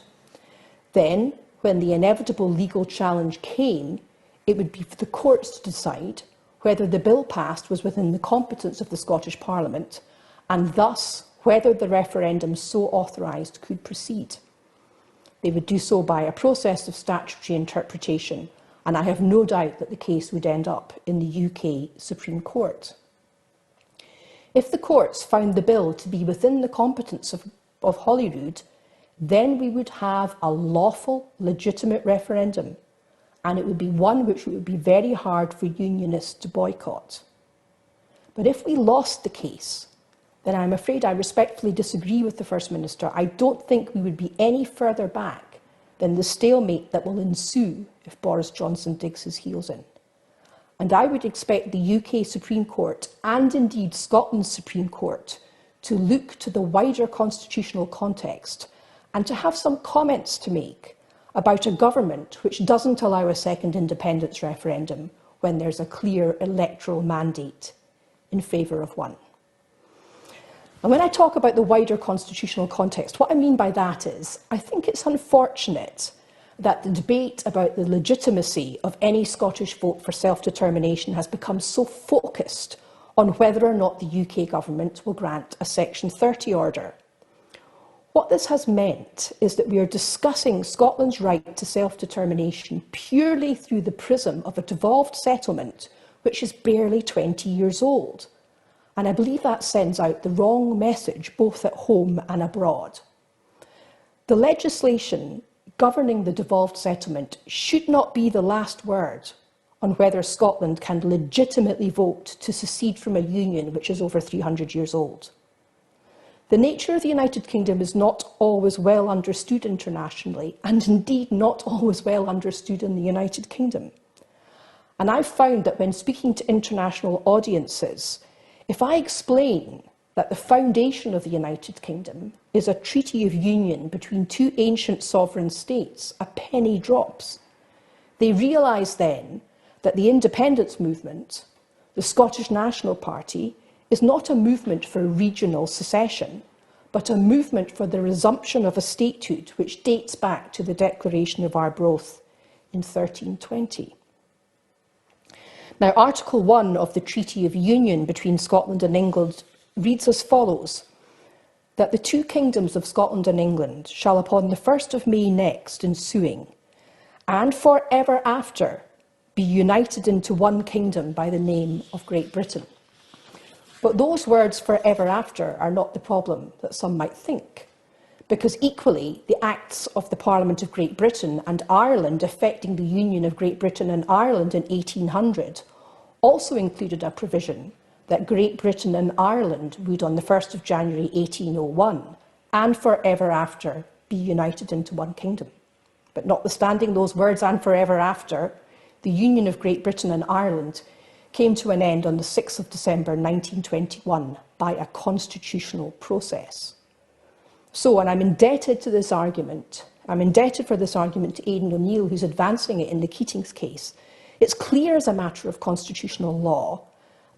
Then, when the inevitable legal challenge came, it would be for the courts to decide whether the bill passed was within the competence of the Scottish Parliament, and thus whether the referendum so authorised could proceed. They would do so by a process of statutory interpretation, and I have no doubt that the case would end up in the UK Supreme Court. If the courts found the bill to be within the competence of Holyrood, then we would have a lawful, legitimate referendum, and it would be one which would be very hard for unionists to boycott. But if we lost the case, then I'm afraid I respectfully disagree with the First Minister. I don't think we would be any further back than the stalemate that will ensue if Boris Johnson digs his heels in. And I would expect the UK Supreme Court, and indeed Scotland's Supreme Court, to look to the wider constitutional context and to have some comments to make about a government which doesn't allow a second independence referendum when there's a clear electoral mandate in favour of one. And when I talk about the wider constitutional context, what I mean by that is, I think it's unfortunate that the debate about the legitimacy of any Scottish vote for self-determination has become so focused on whether or not the UK government will grant a Section 30 order, What this has meant is that we are discussing Scotland's right to self-determination purely through the prism of a devolved settlement which is barely 20 years old. And I believe that sends out the wrong message both at home and abroad. The legislation governing the devolved settlement should not be the last word on whether Scotland can legitimately vote to secede from a union which is over 300 years old. The nature of the United Kingdom is not always well understood internationally, and indeed not always well understood in the United Kingdom. And I've found that when speaking to international audiences, if I explain that the foundation of the United Kingdom is a treaty of union between two ancient sovereign states, a penny drops. They realise then that the independence movement, the Scottish National Party, is not a movement for regional secession, but a movement for the resumption of a statehood which dates back to the Declaration of Arbroath in 1320. Now, Article 1 of the Treaty of Union between Scotland and England reads as follows, that the two kingdoms of Scotland and England shall upon the 1st of May next ensuing, and for ever after, be united into one kingdom by the name of Great Britain. But those words for ever after are not the problem that some might think, because equally the acts of the Parliament of Great Britain and Ireland affecting the union of Great Britain and Ireland in 1800 also included a provision that Great Britain and Ireland would on the 1st of January 1801 and for ever after be united into one kingdom. But notwithstanding those words and for ever after, the union of Great Britain and Ireland came to an end on the 6th of December 1921 by a constitutional process. So, and I'm indebted for this argument to Aidan O'Neill, who's advancing it in the Keating's case. It's clear as a matter of constitutional law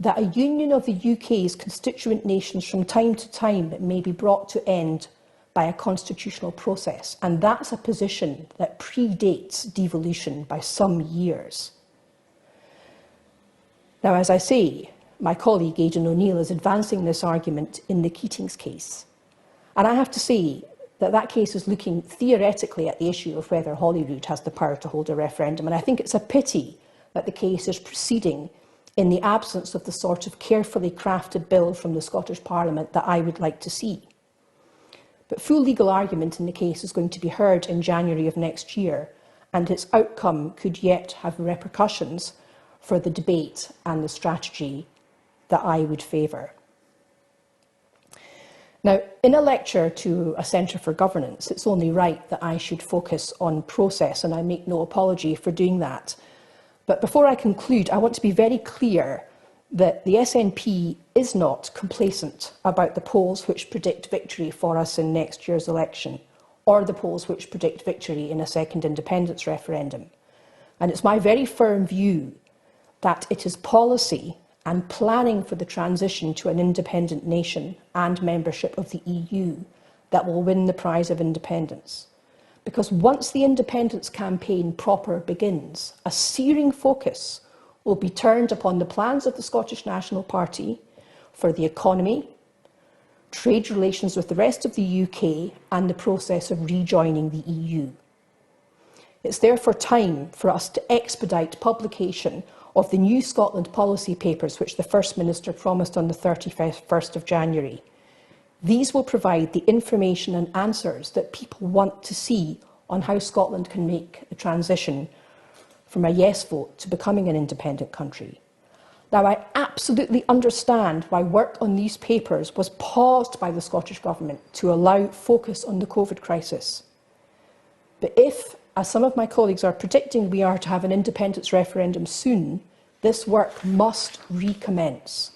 that a union of the UK's constituent nations from time to time may be brought to end by a constitutional process, and that's a position that predates devolution by some years. Now, as I say, my colleague Aidan O'Neill is advancing this argument in the Keating's case, and I have to say that that case is looking theoretically at the issue of whether Holyrood has the power to hold a referendum, and I think it's a pity that the case is proceeding in the absence of the sort of carefully crafted bill from the Scottish Parliament that I would like to see. But full legal argument in the case is going to be heard in January of next year, and its outcome could yet have repercussions for the debate and the strategy that I would favour. Now, in a lecture to a Centre for Governance, it's only right that I should focus on process, and I make no apology for doing that. But before I conclude, I want to be very clear that the SNP is not complacent about the polls which predict victory for us in next year's election, or the polls which predict victory in a second independence referendum. And it's my very firm view that it is policy and planning for the transition to an independent nation and membership of the EU that will win the prize of independence. Because once the independence campaign proper begins, a searing focus will be turned upon the plans of the Scottish National Party for the economy, trade relations with the rest of the UK, and the process of rejoining the EU. It's therefore time for us to expedite publication of the new Scotland policy papers which the First Minister promised on the 31st of January. These will provide the information and answers that people want to see on how Scotland can make the transition from a yes vote to becoming an independent country. Now, I absolutely understand why work on these papers was paused by the Scottish Government to allow focus on the COVID crisis. But if, as some of my colleagues are predicting, we are to have an independence referendum soon, this work must recommence.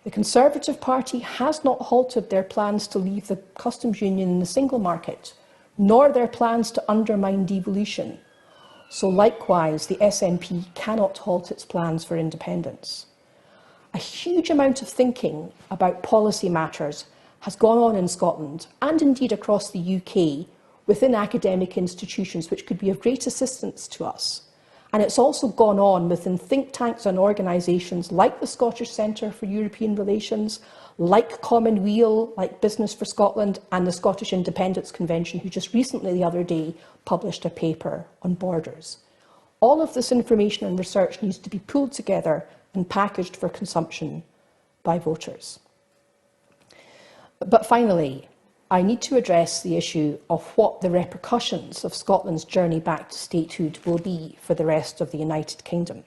The Conservative Party has not halted their plans to leave the customs union in the single market, nor their plans to undermine devolution. So likewise, the SNP cannot halt its plans for independence. A huge amount of thinking about policy matters has gone on in Scotland, and indeed across the UK, within academic institutions, which could be of great assistance to us. And it's also gone on within think tanks and organisations like the Scottish Centre for European Relations, like Commonweal, like Business for Scotland, and the Scottish Independence Convention, who just recently, the other day, published a paper on borders. All of this information and research needs to be pulled together and packaged for consumption by voters. But finally, I need to address the issue of what the repercussions of Scotland's journey back to statehood will be for the rest of the United Kingdom.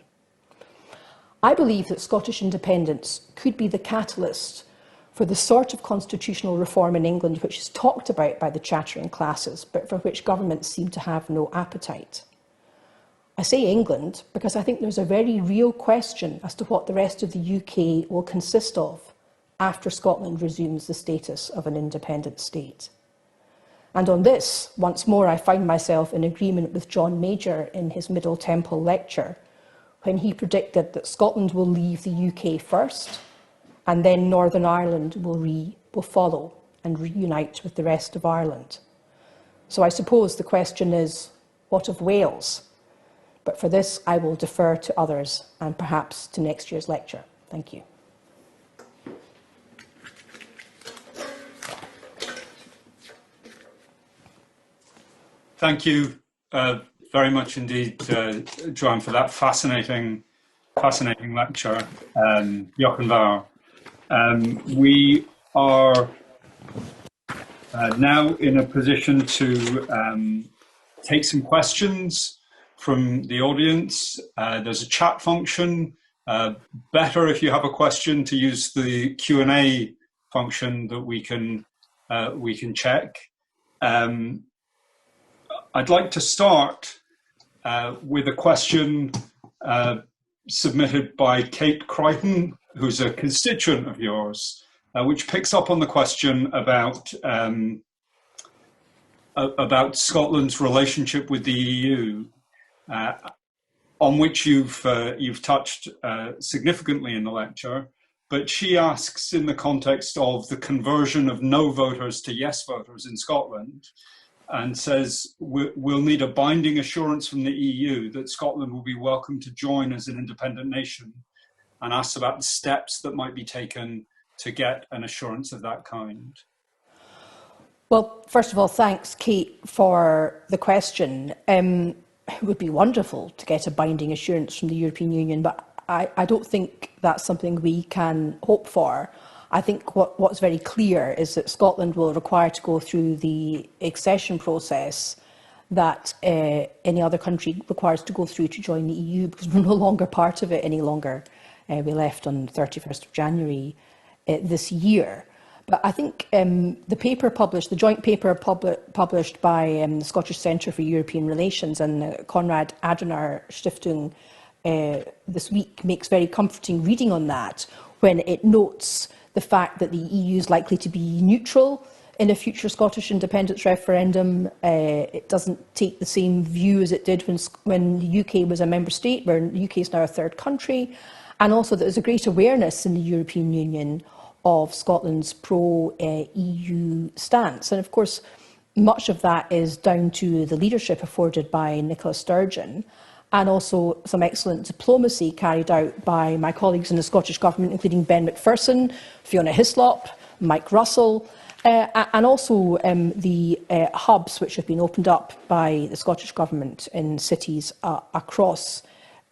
I believe that Scottish independence could be the catalyst for the sort of constitutional reform in England which is talked about by the chattering classes, but for which governments seem to have no appetite. I say England because I think there's a very real question as to what the rest of the UK will consist of after Scotland resumes the status of an independent state. And on this, once more, I find myself in agreement with John Major in his Middle Temple lecture, when he predicted that Scotland will leave the UK first, and then Northern Ireland will follow and reunite with the rest of Ireland. So I suppose the question is, what of Wales? But for this, I will defer to others and perhaps to next year's lecture. Thank you. Thank you very much indeed, Joanne, for that fascinating lecture. Jochen. We are now in a position to take some questions from the audience. There's a chat function. Better if you have a question to use the Q&A function that we can check. I'd like to start with a question submitted by Kate Crichton, who's a constituent of yours, which picks up on the question about Scotland's relationship with the EU, on which you've touched significantly in the lecture. But she asks, in the context of the conversion of no voters to yes voters in Scotland, and says we'll need a binding assurance from the EU that Scotland will be welcome to join as an independent nation, and asks about the steps that might be taken to get an assurance of that kind. Well, first of all, thanks, Kate, for the question. It would be wonderful to get a binding assurance from the European Union, but I don't think that's something we can hope for. I think what's very clear is that Scotland will require to go through the accession process that any other country requires to go through to join the EU, because we're no longer part of it any longer. We left on 31st of January this year. But I think the paper published, the joint paper published by the Scottish Centre for European Relations and the Konrad Adenauer Stiftung this week makes very comforting reading on that, when it notes the fact that the EU is likely to be neutral in a future Scottish independence referendum. It doesn't take the same view as it did when the UK was a member state, where the UK is now a third country, and also that there's a great awareness in the European Union of Scotland's pro-EU stance. And of course, much of that is down to the leadership afforded by Nicola Sturgeon, and also some excellent diplomacy carried out by my colleagues in the Scottish Government, including Ben Macpherson, Fiona Hislop, Mike Russell, and also the hubs which have been opened up by the Scottish Government in cities across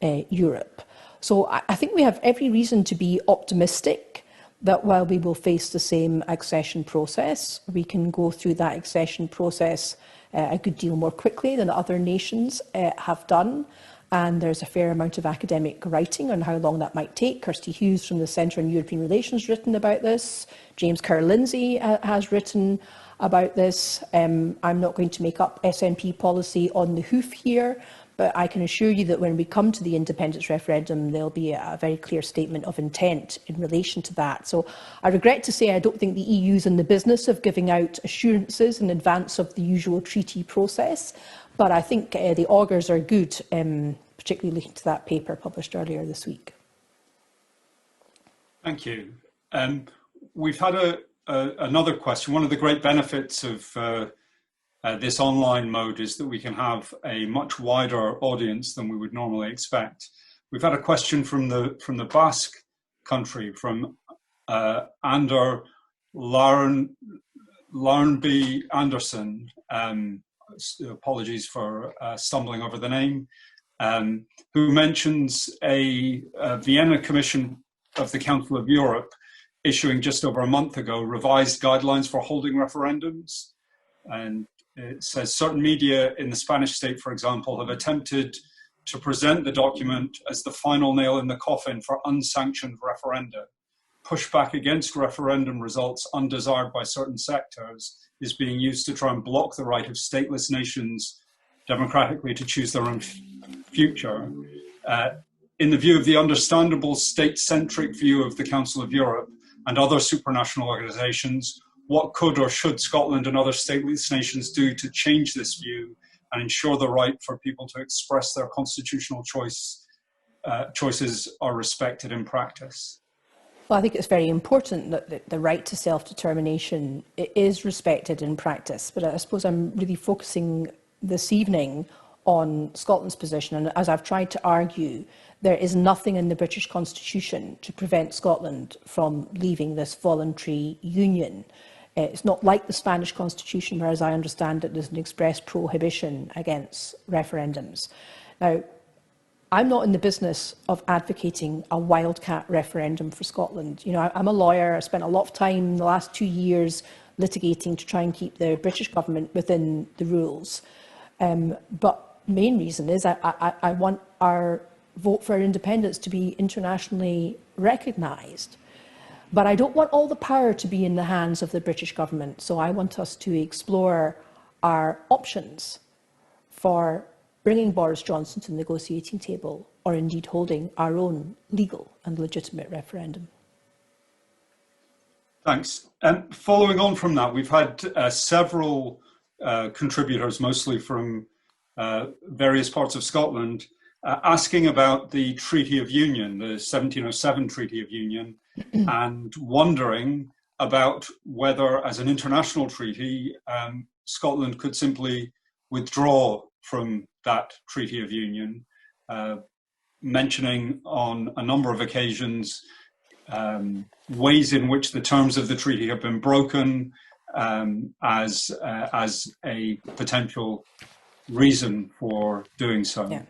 Europe. So I think we have every reason to be optimistic that while we will face the same accession process, we can go through that accession process a good deal more quickly than other nations have done. And there's a fair amount of academic writing on how long that might take. Kirsty Hughes from the Centre on European Relations has written about this. James Kerr-Lindsay has written about this. I'm not going to make up SNP policy on the hoof here, but I can assure you that when we come to the independence referendum, there'll be a very clear statement of intent in relation to that. So I regret to say I don't think the EU is in the business of giving out assurances in advance of the usual treaty process, but I think the augurs are good, particularly looking to that paper published earlier this week. Thank you. We've had another question. One of the great benefits of this online mode is that we can have a much wider audience than we would normally expect. We've had a question from the Basque country, from Ander Larnby Anderson. Apologies for stumbling over the name. Who mentions a Vienna Commission of the Council of Europe issuing just over a month ago revised guidelines for holding referendums. And it says certain media in the Spanish state, for example, have attempted to present the document as the final nail in the coffin for unsanctioned referenda. Pushback against referendum results undesired by certain sectors is being used to try and block the right of stateless nations democratically to choose their own future. In the view of the understandable state-centric view of the Council of Europe and other supranational organisations, what could or should Scotland and other stateless nations do to change this view and ensure the right for people to express their constitutional choices are respected in practice? Well, I think it's very important that the right to self-determination is respected in practice, but I suppose I'm really focusing this evening on Scotland's position, and as I've tried to argue, there is nothing in the British Constitution to prevent Scotland from leaving this voluntary union. It's not like the Spanish Constitution, where, as I understand it, there's an express prohibition against referendums. Now, I'm not in the business of advocating a wildcat referendum for Scotland. You know, I'm a lawyer. I spent a lot of time in the last 2 years litigating to try and keep the British government within the rules. But the main reason is I want our vote for independence to be internationally recognised. But I don't want all the power to be in the hands of the British government. So I want us to explore our options for bringing Boris Johnson to the negotiating table, or indeed holding our own legal and legitimate referendum. Thanks. Following on from that, we've had several contributors, mostly from various parts of Scotland, asking about the Treaty of Union, the 1707 Treaty of Union, and wondering about whether, as an international treaty, Scotland could simply withdraw from that Treaty of Union, mentioning on a number of occasions ways in which the terms of the treaty have been broken as a potential reason for doing so. Yeah.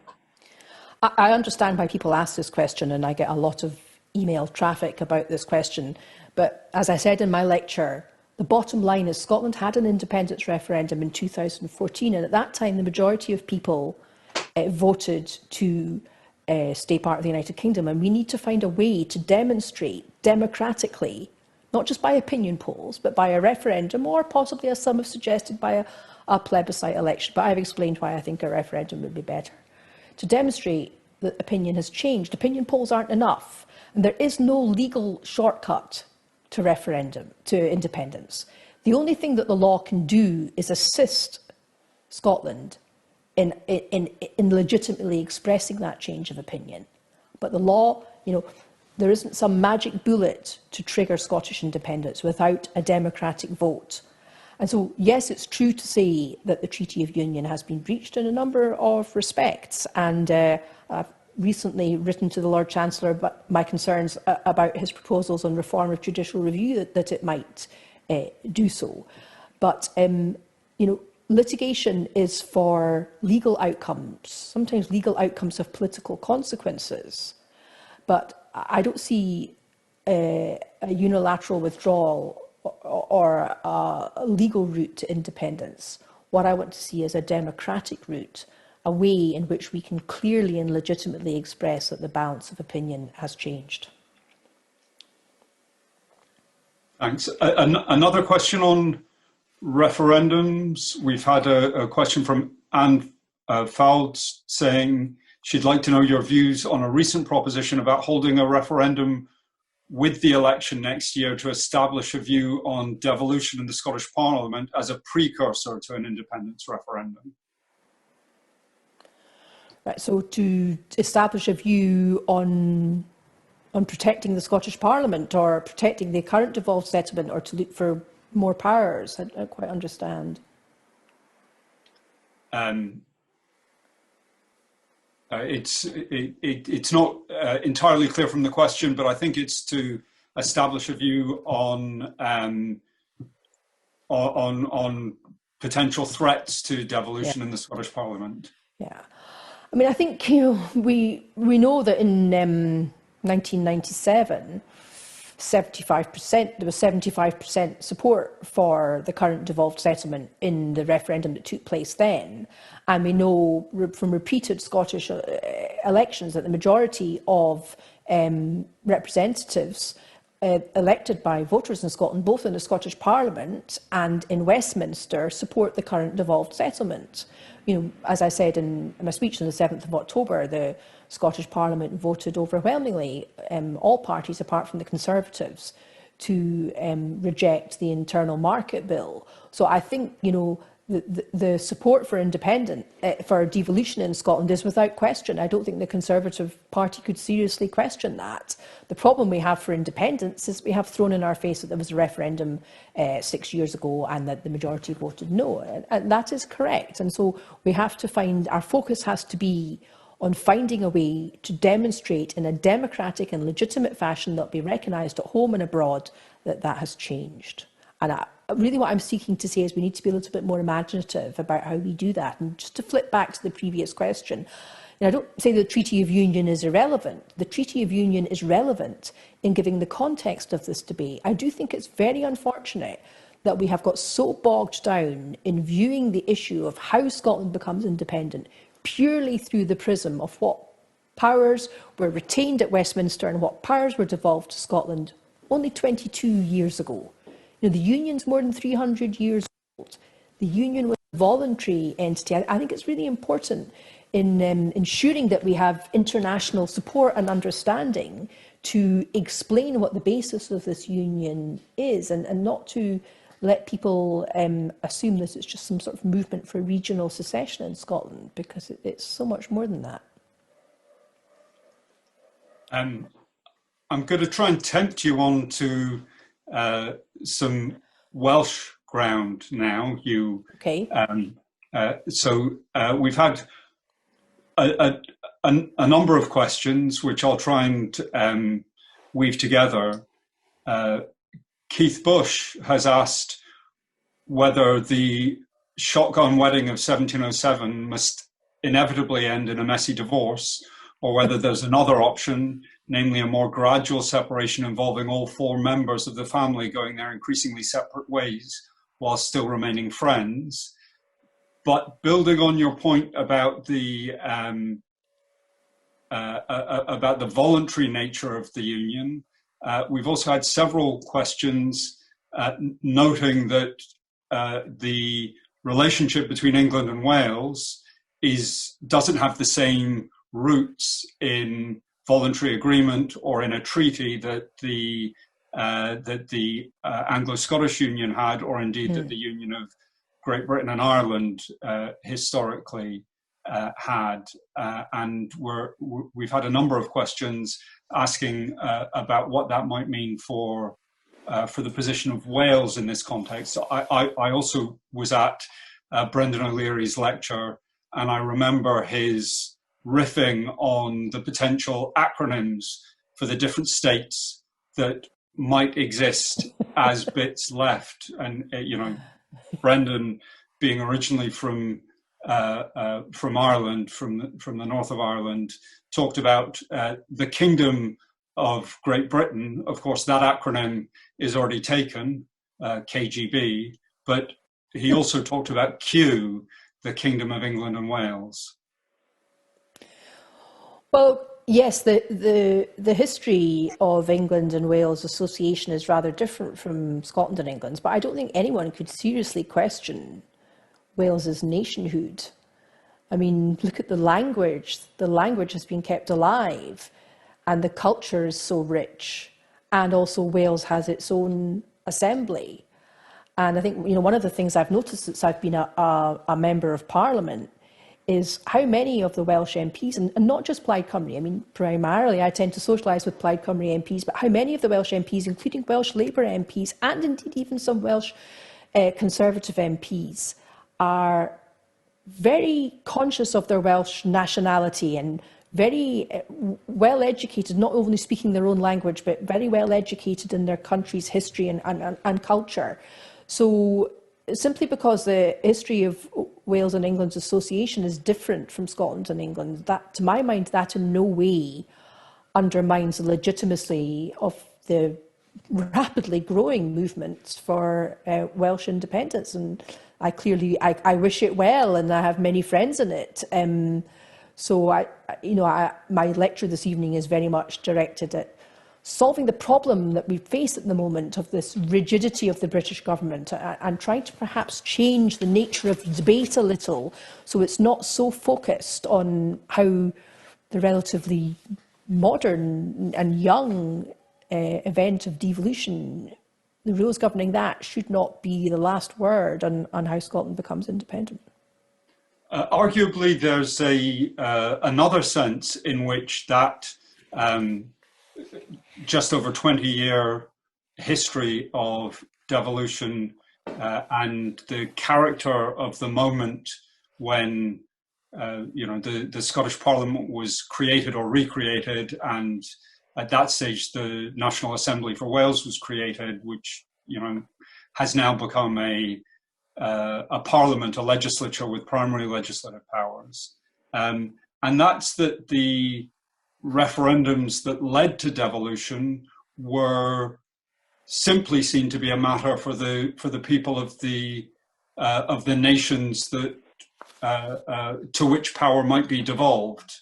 I understand why people ask this question, and I get a lot of email traffic about this question. But as I said in my lecture, the bottom line is Scotland had an independence referendum in 2014, and at that time the majority of people voted to stay part of the United Kingdom, and we need to find a way to demonstrate democratically, not just by opinion polls, but by a referendum, or possibly, as some have suggested, by a plebiscite election. But I've explained why I think a referendum would be better. To demonstrate that opinion has changed, opinion polls aren't enough, and there is no legal shortcut to referendum, to independence. The only thing that the law can do is assist Scotland in legitimately expressing that change of opinion. But the law, you know, there isn't some magic bullet to trigger Scottish independence without a democratic vote. And so, yes, it's true to say that the Treaty of Union has been breached in a number of respects. And I've recently written to the Lord Chancellor about my concerns about his proposals on reform of judicial review, that it might do so. But, you know, litigation is for legal outcomes. Sometimes legal outcomes have political consequences. But I don't see a unilateral withdrawal or a legal route to independence. What I want to see is a democratic route, a way in which we can clearly and legitimately express that the balance of opinion has changed. Thanks. Another question on referendums. We've had a question from Anne Fouds saying she'd like to know your views on a recent proposition about holding a referendum with the election next year to establish a view on devolution in the Scottish Parliament as a precursor to an independence referendum. Right, so to establish a view on protecting the Scottish Parliament, or protecting the current devolved settlement, or to look for more powers, I don't quite understand. it's not entirely clear from the question, but I think it's to establish a view on potential threats to devolution in the Scottish Parliament. Yeah, I mean, I think we know that in 1997, 75% there was 75% support for the current devolved settlement in the referendum that took place then, and we know from repeated Scottish elections that the majority of representatives elected by voters in Scotland, both in the Scottish Parliament and in Westminster, support the current devolved settlement. As I said in my speech on the 7th of October, the Scottish Parliament voted overwhelmingly, all parties apart from the Conservatives, to reject the Internal Market Bill. So I think, the support for for devolution in Scotland is without question. I don't think the Conservative Party could seriously question that. The problem we have for independence is we have thrown in our face that there was a referendum 6 years ago and that the majority voted no. And that is correct. And so we have to our focus has to be on finding a way to demonstrate in a democratic and legitimate fashion that will be recognised at home and abroad that has changed. And really what I'm seeking to say is we need to be a little bit more imaginative about how we do that. And just to flip back to the previous question, I don't say the Treaty of Union is irrelevant. The Treaty of Union is relevant in giving the context of this debate. I do think it's very unfortunate that we have got so bogged down in viewing the issue of how Scotland becomes independent purely through the prism of what powers were retained at Westminster and what powers were devolved to Scotland only 22 years ago. The Union's more than 300 years old. The Union was a voluntary entity. I think it's really important in ensuring that we have international support and understanding to explain what the basis of this Union is and not to let people assume that it's just some sort of movement for regional secession in Scotland, because it's so much more than that. I'm going to try and tempt you on to some Welsh ground now. Okay. So we've had a number of questions, which I'll try and weave together. Keith Bush has asked whether the shotgun wedding of 1707 must inevitably end in a messy divorce, or whether there's another option, namely a more gradual separation involving all four members of the family going their increasingly separate ways while still remaining friends. But building on your point about the voluntary nature of the Union, we've also had several questions noting that the relationship between England and Wales doesn't have the same roots in voluntary agreement or in a treaty that the Anglo-Scottish Union had, or indeed that the Union of Great Britain and Ireland historically had. And we've had a number of questions asking about what that might mean for the position of Wales in this context. So I also was at Brendan O'Leary's lecture, and I remember his riffing on the potential acronyms for the different states that might exist as bits left. And Brendan, being originally from Ireland, from the north of Ireland, talked about the Kingdom of Great Britain. Of course, that acronym is already taken, KGB, but he also talked about Q, the Kingdom of England and Wales. Well, yes, the history of England and Wales association is rather different from Scotland and England's, but I don't think anyone could seriously question Wales's nationhood. I mean, look at the language. The language has been kept alive, and the culture is so rich, and also Wales has its own assembly. And I think, one of the things I've noticed since I've been a member of Parliament is how many of the Welsh MPs, and not just Plaid Cymru, I mean, primarily I tend to socialise with Plaid Cymru MPs, but how many of the Welsh MPs, including Welsh Labour MPs, and indeed even some Welsh Conservative MPs, are very conscious of their Welsh nationality and very well educated, not only speaking their own language, but very well educated in their country's history and culture. So simply because the history of Wales and England's association is different from Scotland and England, that, to my mind, that in no way undermines the legitimacy of the rapidly growing movement for Welsh independence. And I wish it well, and I have many friends in it. So my lecture this evening is very much directed at solving the problem that we face at the moment of this rigidity of the British government, and trying to perhaps change the nature of the debate a little, so it's not so focused on how the relatively modern and young event of devolution, the rules governing that, should not be the last word on how Scotland becomes independent. Arguably, there's another sense in which that just over 20-year history of devolution and the character of the moment when the Scottish Parliament was created or recreated, and at that stage the National Assembly for Wales was created, which has now become a parliament, a legislature with primary legislative powers, and that's that the referendums that led to devolution were simply seen to be a matter for the people of the nations that to which power might be devolved,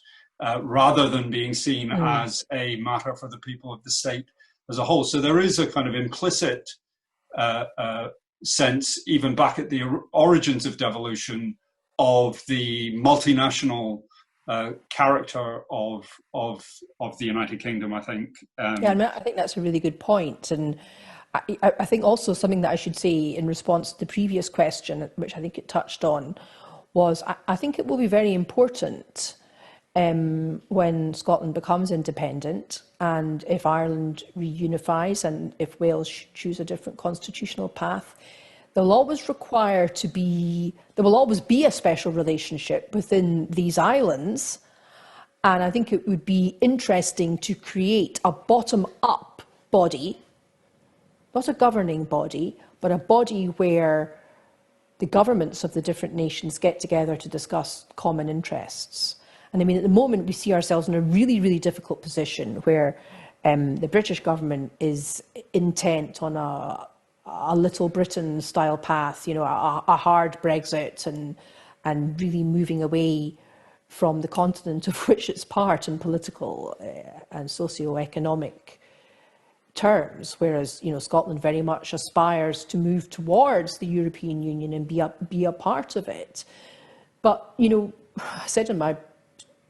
rather than being seen as a matter for the people of the state as a whole. So there is a kind of implicit sense, even back at the origins of devolution, of the multinational character of the United Kingdom, I think. I think that's a really good point. And I think also something that I should say in response to the previous question, which I think it touched on, was I think it will be very important when Scotland becomes independent, and if Ireland reunifies, and if Wales choose a different constitutional path, there will always be a special relationship within these islands. And I think it would be interesting to create a bottom-up body, not a governing body, but a body where the governments of the different nations get together to discuss common interests. And I mean, at the moment, we see ourselves in a really, really difficult position where the British government is intent on a Little Britain style path, a hard Brexit, and really moving away from the continent of which it's part in political and socio-economic terms, whereas Scotland very much aspires to move towards the European Union and be a part of it. But I said in my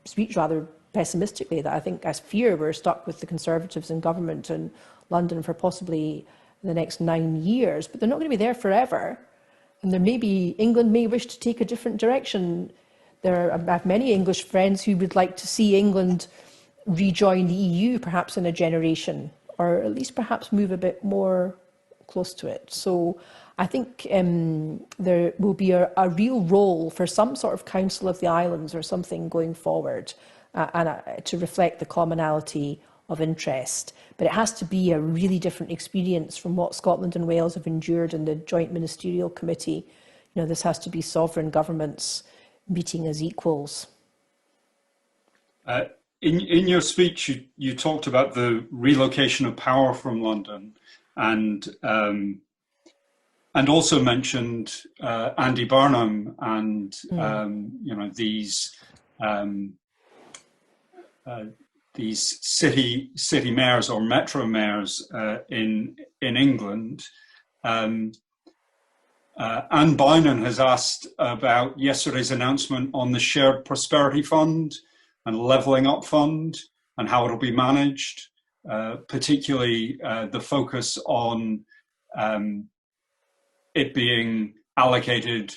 speech rather pessimistically that I fear we're stuck with the Conservatives in government in London for possibly the next 9 years, but they're not going to be there forever. And England may wish to take a different direction. I have many English friends who would like to see England rejoin the EU, perhaps in a generation, or at least perhaps move a bit more close to it. So I think there will be a real role for some sort of Council of the Islands or something going forward, to reflect the commonality of interest. But it has to be a really different experience from what Scotland and Wales have endured in the Joint Ministerial Committee. This has to be sovereign governments meeting as equals. In your speech, you talked about the relocation of power from London, and also mentioned Andy Burnham and these city mayors or metro mayors in England. Anne Bynum has asked about yesterday's announcement on the Shared Prosperity Fund and Levelling Up Fund and how it'll be managed, particularly the focus on it being allocated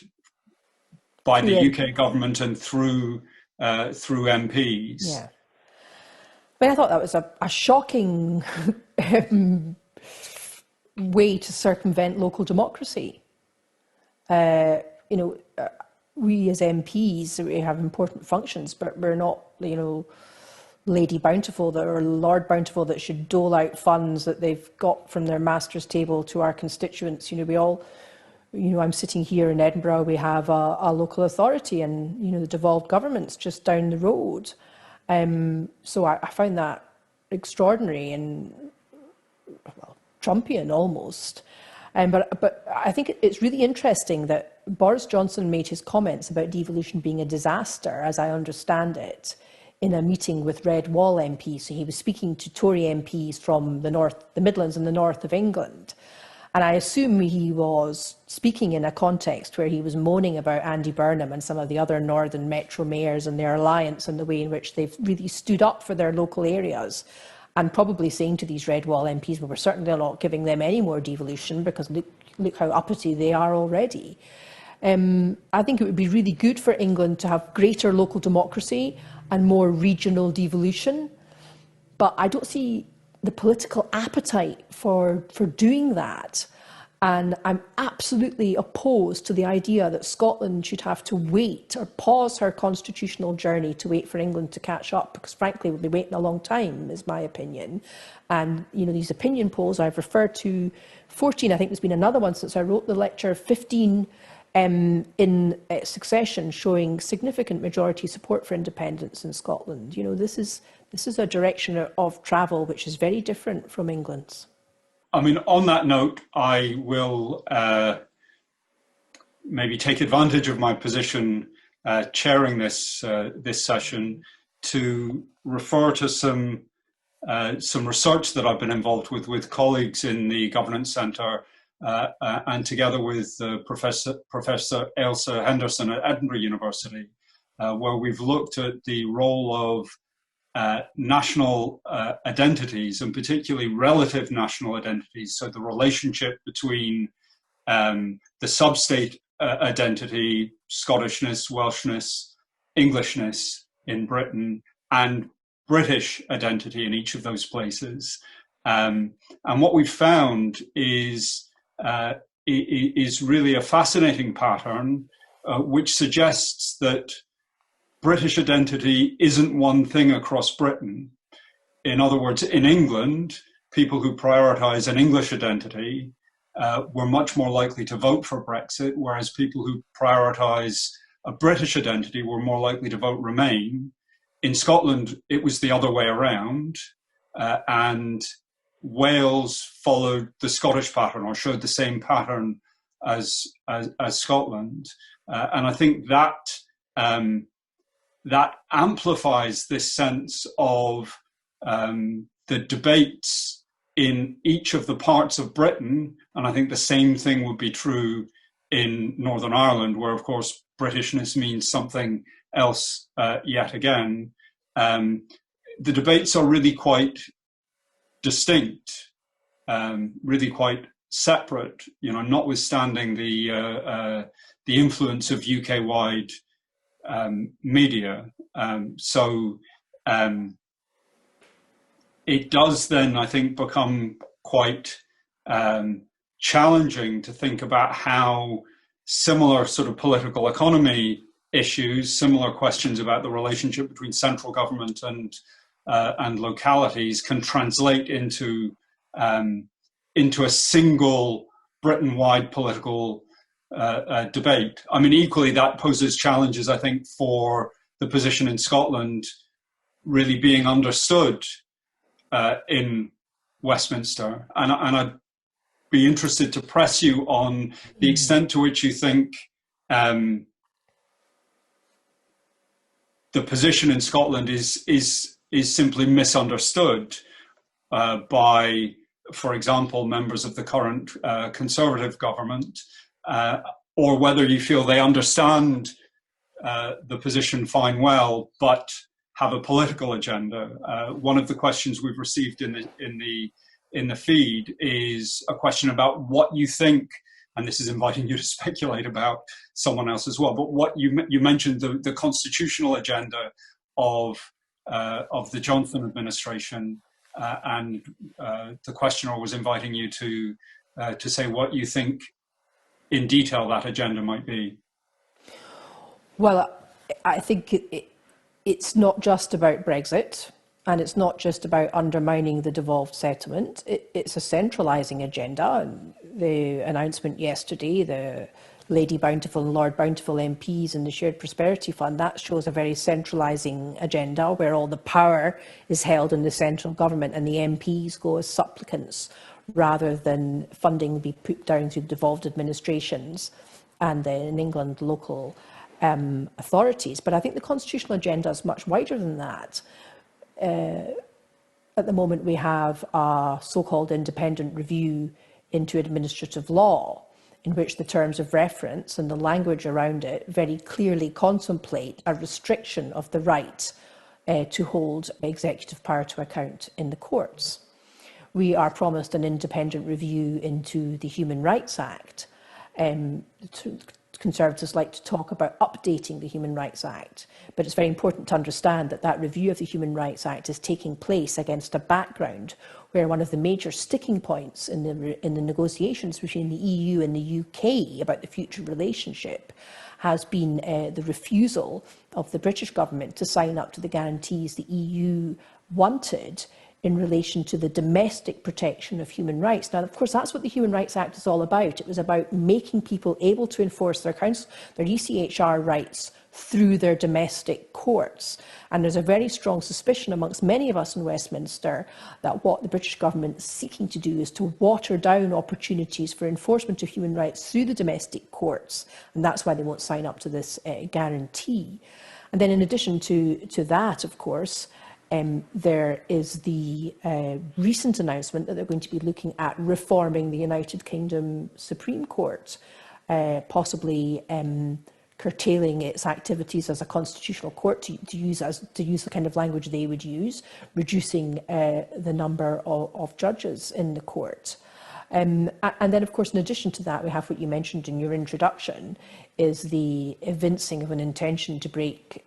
by the UK government and through MPs. Yeah. I thought that was a shocking way to circumvent local democracy. we as MPs, we have important functions, but we're not, you know, Lady Bountiful or Lord Bountiful that should dole out funds that they've got from their master's table to our constituents. You know, we all, you know, I'm sitting here in Edinburgh, we have a local authority, and, you know, the devolved government's just down the road. So I find that extraordinary and, well, Trumpian almost. But I think it's really interesting that Boris Johnson made his comments about devolution being a disaster, as I understand it, in a meeting with Red Wall MPs. So he was speaking to Tory MPs from the north, the Midlands and the north of England. And I assume he was speaking in a context where he was moaning about Andy Burnham and some of the other northern metro mayors and their alliance and the way in which they've really stood up for their local areas, and probably saying to these Red Wall MPs, well, we're certainly not giving them any more devolution because look how uppity they are already. I think it would be really good for England to have greater local democracy and more regional devolution, but I don't see the political appetite for doing that. And I'm absolutely opposed to the idea that Scotland should have to wait or pause her constitutional journey to wait for England to catch up, because frankly, we'll be waiting a long time, is my opinion. And, you know, these opinion polls I've referred to, 14, I think there's been another one since I wrote the lecture, 15 in succession, showing significant majority support for independence in Scotland. You know, this is a direction of travel which is very different from England's. I mean, on that note, I will maybe take advantage of my position chairing this session to refer to some research that I've been involved with colleagues in the Governance Centre and together with Professor Ailsa Henderson at Edinburgh University, where we've looked at the role of national identities, and particularly relative national identities, so the relationship between the sub-state identity, Scottishness, Welshness, Englishness in Britain, and British identity in each of those places. And what we've found is really a fascinating pattern, which suggests that British identity isn't one thing across Britain. In other words, in England, people who prioritise an English identity were much more likely to vote for Brexit, whereas people who prioritise a British identity were more likely to vote Remain. In Scotland, it was the other way around, and Wales followed the Scottish pattern, or showed the same pattern as Scotland. And I think that amplifies this sense of the debates in each of the parts of Britain. And I think the same thing would be true in Northern Ireland, where, of course, Britishness means something else yet again. The debates are really quite distinct, really quite separate, you know, notwithstanding the influence of UK-wide media. So it does then, I think, become quite challenging to think about how similar sort of political economy issues, similar questions about the relationship between central government and localities can translate into a single Britain-wide political debate. I mean, equally, that poses challenges, I think, for the position in Scotland really being understood in Westminster. And I'd be interested to press you on the extent to which you think the position in Scotland is simply misunderstood by, for example, members of the current Conservative government, or whether you feel they understand the position fine well, but have a political agenda. One of the questions we've received in the feed is a question about what you think, and this is inviting you to speculate about someone else as well, but what you mentioned the constitutional agenda of the Johnson administration, and the questioner was inviting you to say what you think in detail that agenda might be. Well, I think it's not just about Brexit, and it's not just about undermining the devolved settlement. It's a centralising agenda. And the announcement yesterday, the Lady Bountiful and Lord Bountiful MPs in the Shared Prosperity Fund, that shows a very centralising agenda where all the power is held in the central government and the MPs go as supplicants rather than funding be put down through the devolved administrations and in England local authorities. But I think the constitutional agenda is much wider than that. At the moment, we have a so-called independent review into administrative law, in which the terms of reference and the language around it very clearly contemplate a restriction of the right to hold executive power to account in the courts. We are promised an independent review into the Human Rights Act. Conservatives like to talk about updating the Human Rights Act, but it's very important to understand that that review of the Human Rights Act is taking place against a background where one of the major sticking points in the negotiations between the EU and the UK about the future relationship has been the refusal of the British government to sign up to the guarantees the EU wanted in relation to the domestic protection of human rights. Now, of course, that's what the Human Rights Act is all about. It was about making people able to enforce their ECHR rights through their domestic courts. And there's a very strong suspicion amongst many of us in Westminster that what the British government is seeking to do is to water down opportunities for enforcement of human rights through the domestic courts. And that's why they won't sign up to this guarantee. And then in addition to that, of course, there is the recent announcement that they're going to be looking at reforming the United Kingdom Supreme Court, possibly curtailing its activities as a constitutional court, to use the kind of language they would use, reducing the number of judges in the court. And then, of course, in addition to that, we have what you mentioned in your introduction, is the evincing of an intention to break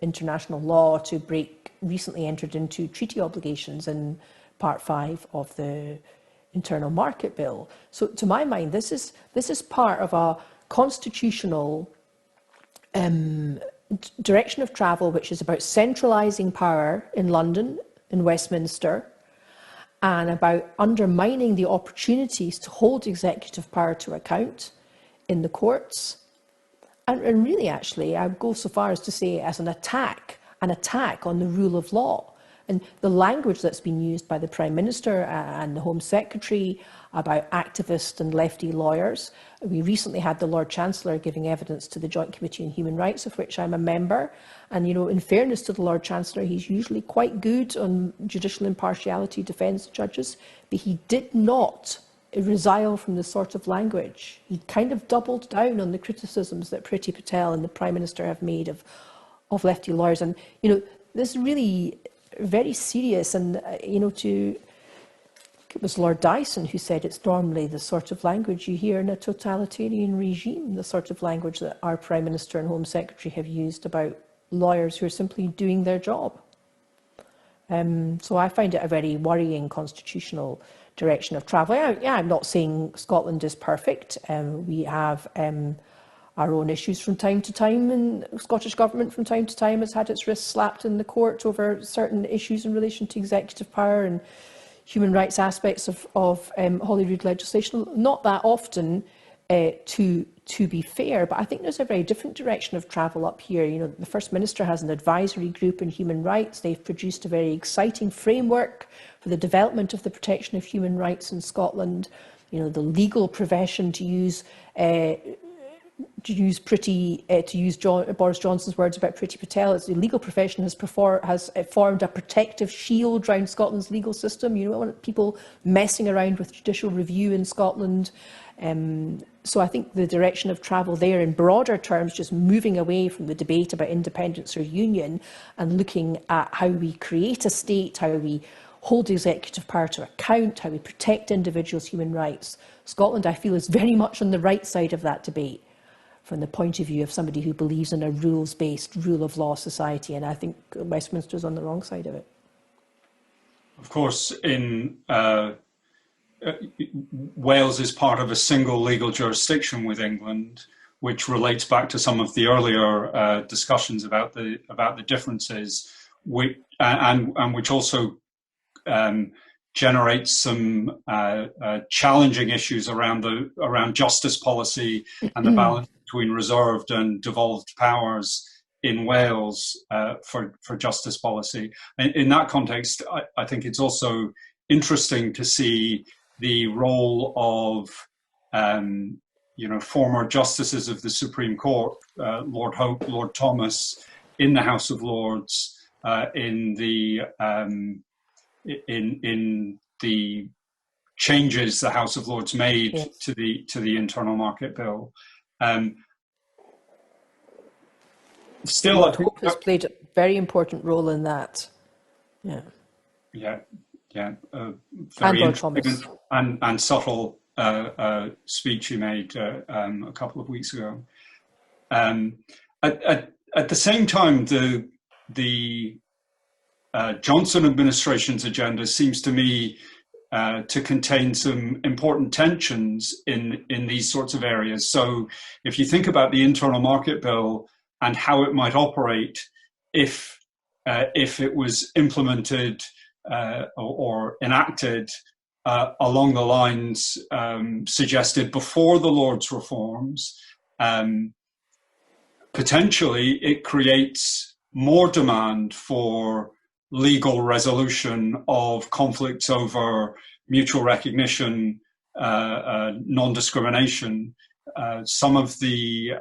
international law, to break recently entered into treaty obligations in Part 5 of the Internal Market Bill. So, to my mind, this is part of a constitutional direction of travel, which is about centralising power in London, in Westminster, and about undermining the opportunities to hold executive power to account in the courts. And really, actually, I would go so far as to say as an attack on the rule of law. And the language that's been used by the Prime Minister and the Home Secretary about activists and lefty lawyers. We recently had the Lord Chancellor giving evidence to the Joint Committee on Human Rights, of which I'm a member. And, you know, in fairness to the Lord Chancellor, he's usually quite good on judicial impartiality, defence judges, but he did not resile from this sort of language. He kind of doubled down on the criticisms that Priti Patel and the Prime Minister have made of lefty lawyers. And, you know, this is really very serious. And, you know, it was Lord Dyson who said it's normally the sort of language you hear in a totalitarian regime, the sort of language that our Prime Minister and Home Secretary have used about lawyers who are simply doing their job. So I find it a very worrying constitutional direction of travel. Yeah, I'm not saying Scotland is perfect. We have our own issues from time to time, and the Scottish Government from time to time has had its wrists slapped in the court over certain issues in relation to executive power and human rights aspects of Holyrood legislation. Not that often, to be fair, but I think there's a very different direction of travel up here. You know, the First Minister has an advisory group in human rights. They've produced a very exciting framework for the development of the protection of human rights in Scotland. You know, the legal profession, to use Boris Johnson's words about Priti Patel, the legal profession has formed a protective shield around Scotland's legal system. You don't want people messing around with judicial review in Scotland. So I think the direction of travel there, in broader terms, just moving away from the debate about independence or union and looking at how we create a state, how we hold executive power to account, how we protect individuals' human rights. Scotland, I feel, is very much on the right side of that debate, from the point of view of somebody who believes in a rules-based, rule of law society, and I think Westminster is on the wrong side of it. Of course, in Wales is part of a single legal jurisdiction with England, which relates back to some of the earlier discussions about the differences, and which also generates some challenging issues around justice policy and the balance between reserved and devolved powers in Wales for justice policy. In that context, I think it's also interesting to see the role of former justices of the Supreme Court, Lord Hope, Lord Thomas, in the House of Lords, in the changes the House of Lords made to the Internal Market Bill. Still, Lord Hope has played a very important role in that. Very interesting and subtle speech he made a couple of weeks ago. At the same time, the Johnson administration's agenda seems to me to contain some important tensions in these sorts of areas. So if you think about the Internal Market Bill and how it might operate if it was implemented or enacted along the lines suggested before the Lords reforms, potentially it creates more demand for legal resolution of conflicts over mutual recognition, non-discrimination. Some of the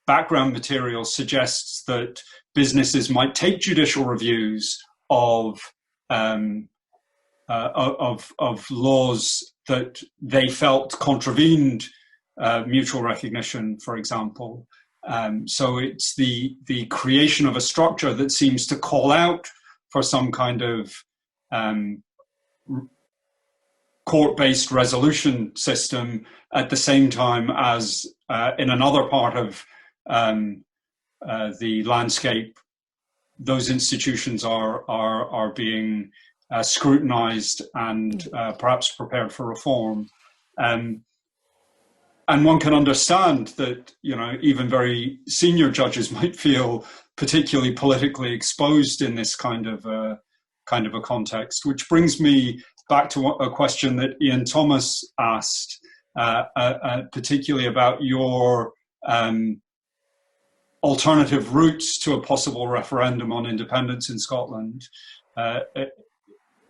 background material suggests that businesses might take judicial reviews of laws that they felt contravened mutual recognition, for example. So it's the creation of a structure that seems to call out for some kind of court-based resolution system at the same time as in another part of the landscape, those institutions are being scrutinized and perhaps prepared for reform. And one can understand that, even very senior judges might feel particularly politically exposed in this kind of a context, which brings me back to a question that Ian Thomas asked, particularly about your alternative routes to a possible referendum on independence in Scotland.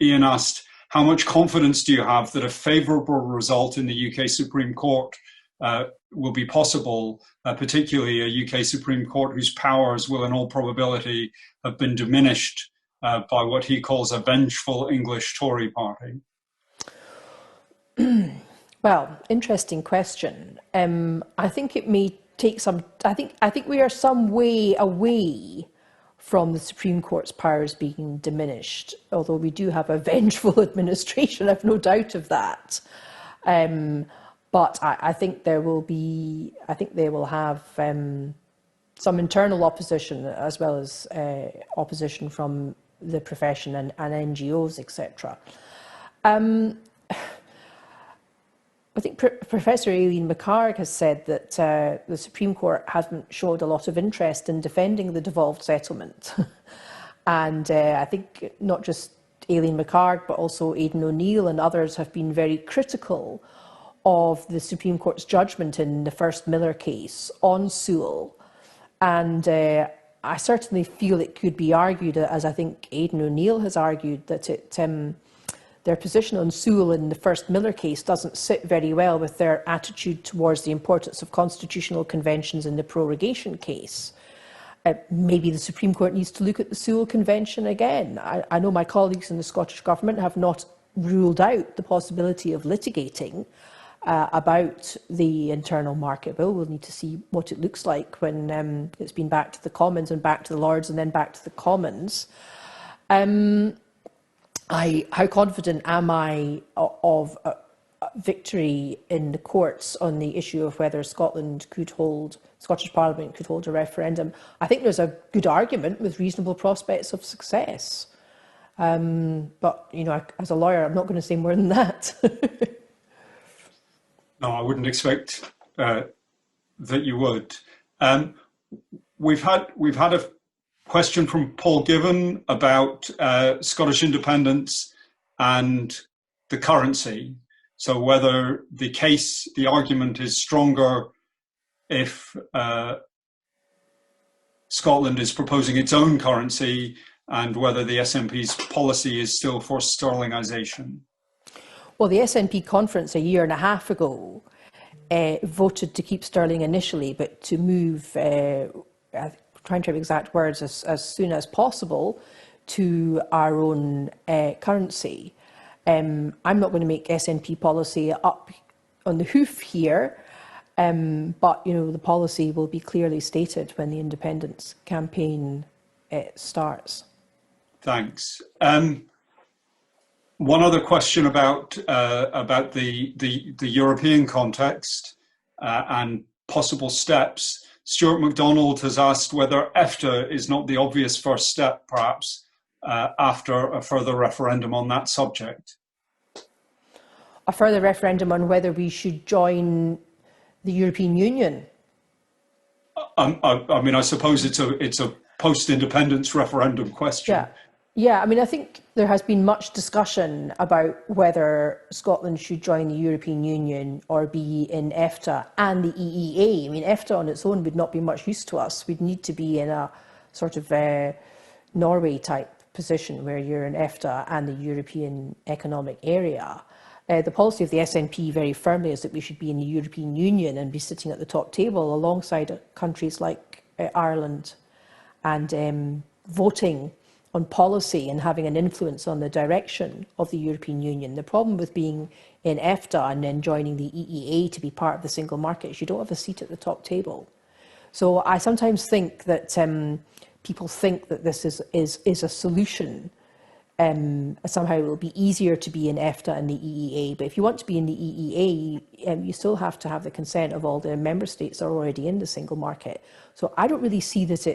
Ian asked, how much confidence do you have that a favourable result in the UK Supreme Court will be possible, particularly a UK Supreme Court whose powers will in all probability have been diminished by what he calls a vengeful English Tory party? Well, interesting question. I think it may take some, I think we are some way away from the Supreme Court's powers being diminished, although we do have a vengeful administration, I've no doubt of that. But I think there will be, I think they will have some internal opposition as well as opposition from the profession and NGOs, etc. I think Professor Aileen McHarg has said that the Supreme Court hasn't showed a lot of interest in defending the devolved settlement. And I think not just Aileen McHarg, but also Aidan O'Neill and others have been very critical of the Supreme Court's judgment in the first Miller case on Sewell. And I certainly feel it could be argued, as I think Aidan O'Neill has argued, that their position on Sewell in the first Miller case doesn't sit very well with their attitude towards the importance of constitutional conventions in the prorogation case. Maybe the Supreme Court needs to look at the Sewell Convention again. I know my colleagues in the Scottish Government have not ruled out the possibility of litigating about the Internal Market Bill. We'll need to see what it looks like when it's been back to the Commons and back to the Lords and then back to the Commons. How confident am I of victory in the courts on the issue of whether Scotland could hold, Scottish Parliament could hold a referendum? I think there's a good argument with reasonable prospects of success. But, you know, as a lawyer, I'm not going to say more than that. No, I wouldn't expect that you would. We've had a question from Paul Given about Scottish independence and the currency. So whether the argument is stronger if Scotland is proposing its own currency, and whether the SNP's policy is still for sterlingisation. Well, the SNP conference a year and a half ago voted to keep sterling initially, but to move, trying to have exact words, as soon as possible to our own currency. I'm not going to make SNP policy up on the hoof here, but the policy will be clearly stated when the independence campaign starts. Thanks. One other question about the European context and possible steps. Stuart MacDonald has asked whether EFTA is not the obvious first step, perhaps, after a further referendum on that subject. A further referendum on whether we should join the European Union? I mean, I suppose it's a post-independence referendum question. Yeah. I mean, I think there has been much discussion about whether Scotland should join the European Union or be in EFTA and the EEA. I mean, EFTA on its own would not be much use to us. We'd need to be in a sort of Norway-type position where you're in EFTA and the European Economic Area. The policy of the SNP very firmly is that we should be in the European Union and be sitting at the top table alongside countries like Ireland, and voting on policy and having an influence on the direction of the European Union. The problem with being in EFTA and then joining the EEA to be part of the single market is you don't have a seat at the top table. So I sometimes think that people think that this is a solution. Somehow it will be easier to be in EFTA and the EEA, but if you want to be in the EEA, you still have to have the consent of all the member states that are already in the single market. So I don't really see that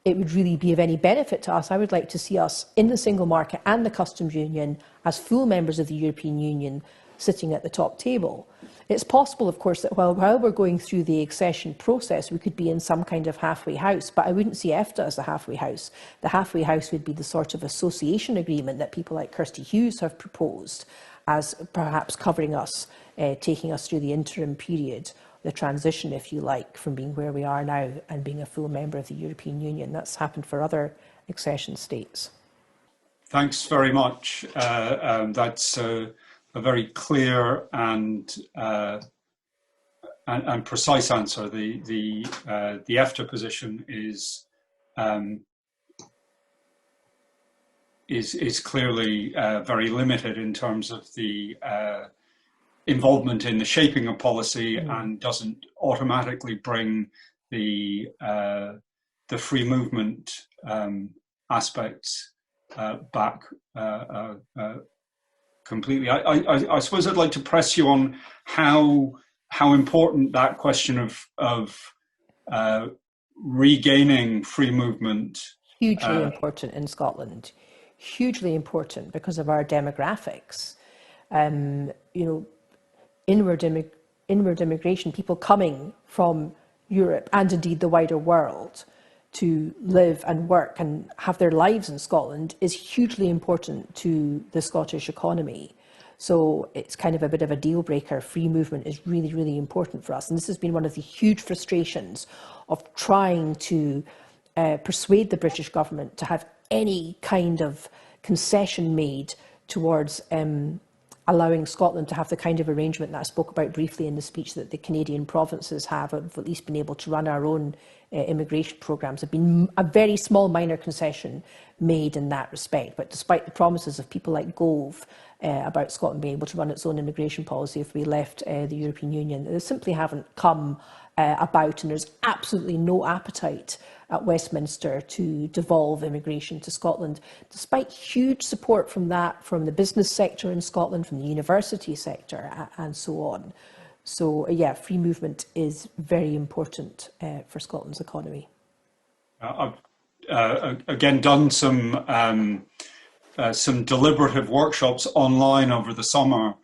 it would really be of any benefit to us. I would like to see us in the single market and the customs union as full members of the European Union sitting at the top table. It's possible, of course, that while we're going through the accession process, we could be in some kind of halfway house, but I wouldn't see EFTA as the halfway house. The halfway house would be the sort of association agreement that people like Kirsty Hughes have proposed as perhaps covering us, taking us through the interim period, the transition, if you like, from being where we are now and being a full member of the European Union. That's happened for other accession states. Thanks very much. That's a very clear and precise answer. The EFTA position is clearly very limited in terms of the involvement in the shaping of policy, and doesn't automatically bring the free movement aspects back completely. I suppose I'd like to press you on how important that question of regaining free movement. Hugely important in Scotland. Hugely important because of our demographics. Inward immigration, people coming from Europe and indeed the wider world to live and work and have their lives in Scotland is hugely important to the Scottish economy. So it's kind of a bit of a deal breaker. Free movement is really, really important for us. And this has been one of the huge frustrations of trying to persuade the British government to have any kind of concession made towards allowing Scotland to have the kind of arrangement that I spoke about briefly in the speech that the Canadian provinces have, of at least been able to run our own immigration programmes. Have been a very small minor concession made in that respect, but despite the promises of people like Gove about Scotland being able to run its own immigration policy if we left the European Union, they simply haven't come about, and there's absolutely no appetite at Westminster to devolve immigration to Scotland, despite huge support from the business sector in Scotland, from the university sector, and so on. So, yeah, free movement is very important for Scotland's economy. I've again done some deliberative workshops online over the summer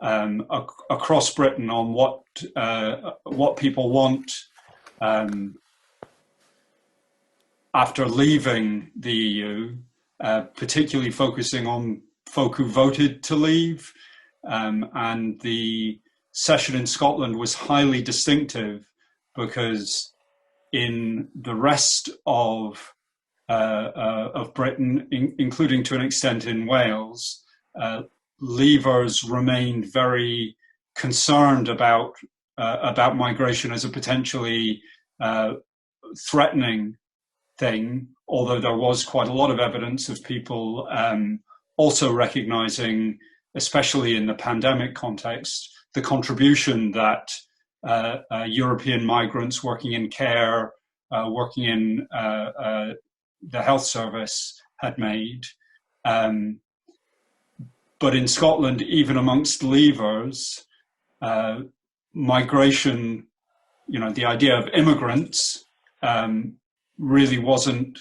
across Britain on what people want after leaving the EU, particularly focusing on folk who voted to leave. And the session in Scotland was highly distinctive because in the rest of Britain, including to an extent in Wales, leavers remained very concerned about migration as a potentially threatening thing, although there was quite a lot of evidence of people also recognizing, especially in the pandemic context, the contribution that European migrants working in care, working in the health service had made. But in Scotland, even amongst leavers, migration, the idea of immigrants really wasn't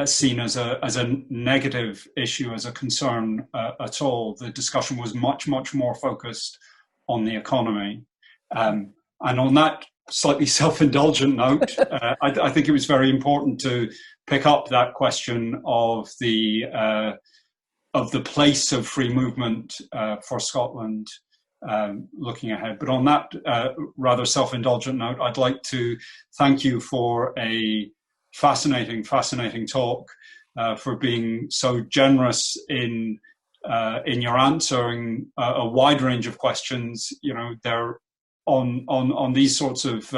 seen as a negative issue, as a concern at all. The discussion was much, much more focused on the economy. And on that slightly self-indulgent note, I think it was very important to pick up that question of the place of free movement for Scotland looking ahead. But on that rather self-indulgent note, I'd like to thank you for a fascinating talk, for being so generous in your answering a wide range of questions. They're on these sorts of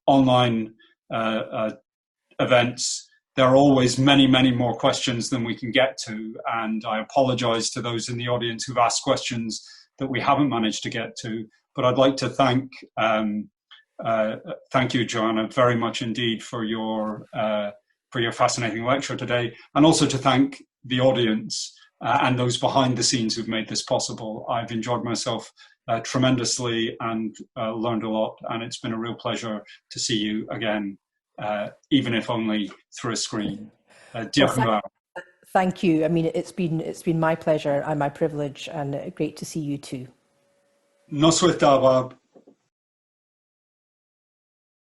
online events. There are always many, many more questions than we can get to, and I apologize to those in the audience who've asked questions that we haven't managed to get to. But I'd like to thank you, Joanna, very much indeed for your fascinating lecture today, and also to thank the audience and those behind the scenes who've made this possible. I've enjoyed myself tremendously and learned a lot, and it's been a real pleasure to see you again, even if only through a screen. Thank you. I mean, it's been my pleasure and my privilege, and great to see you too. Noswaith Dawab.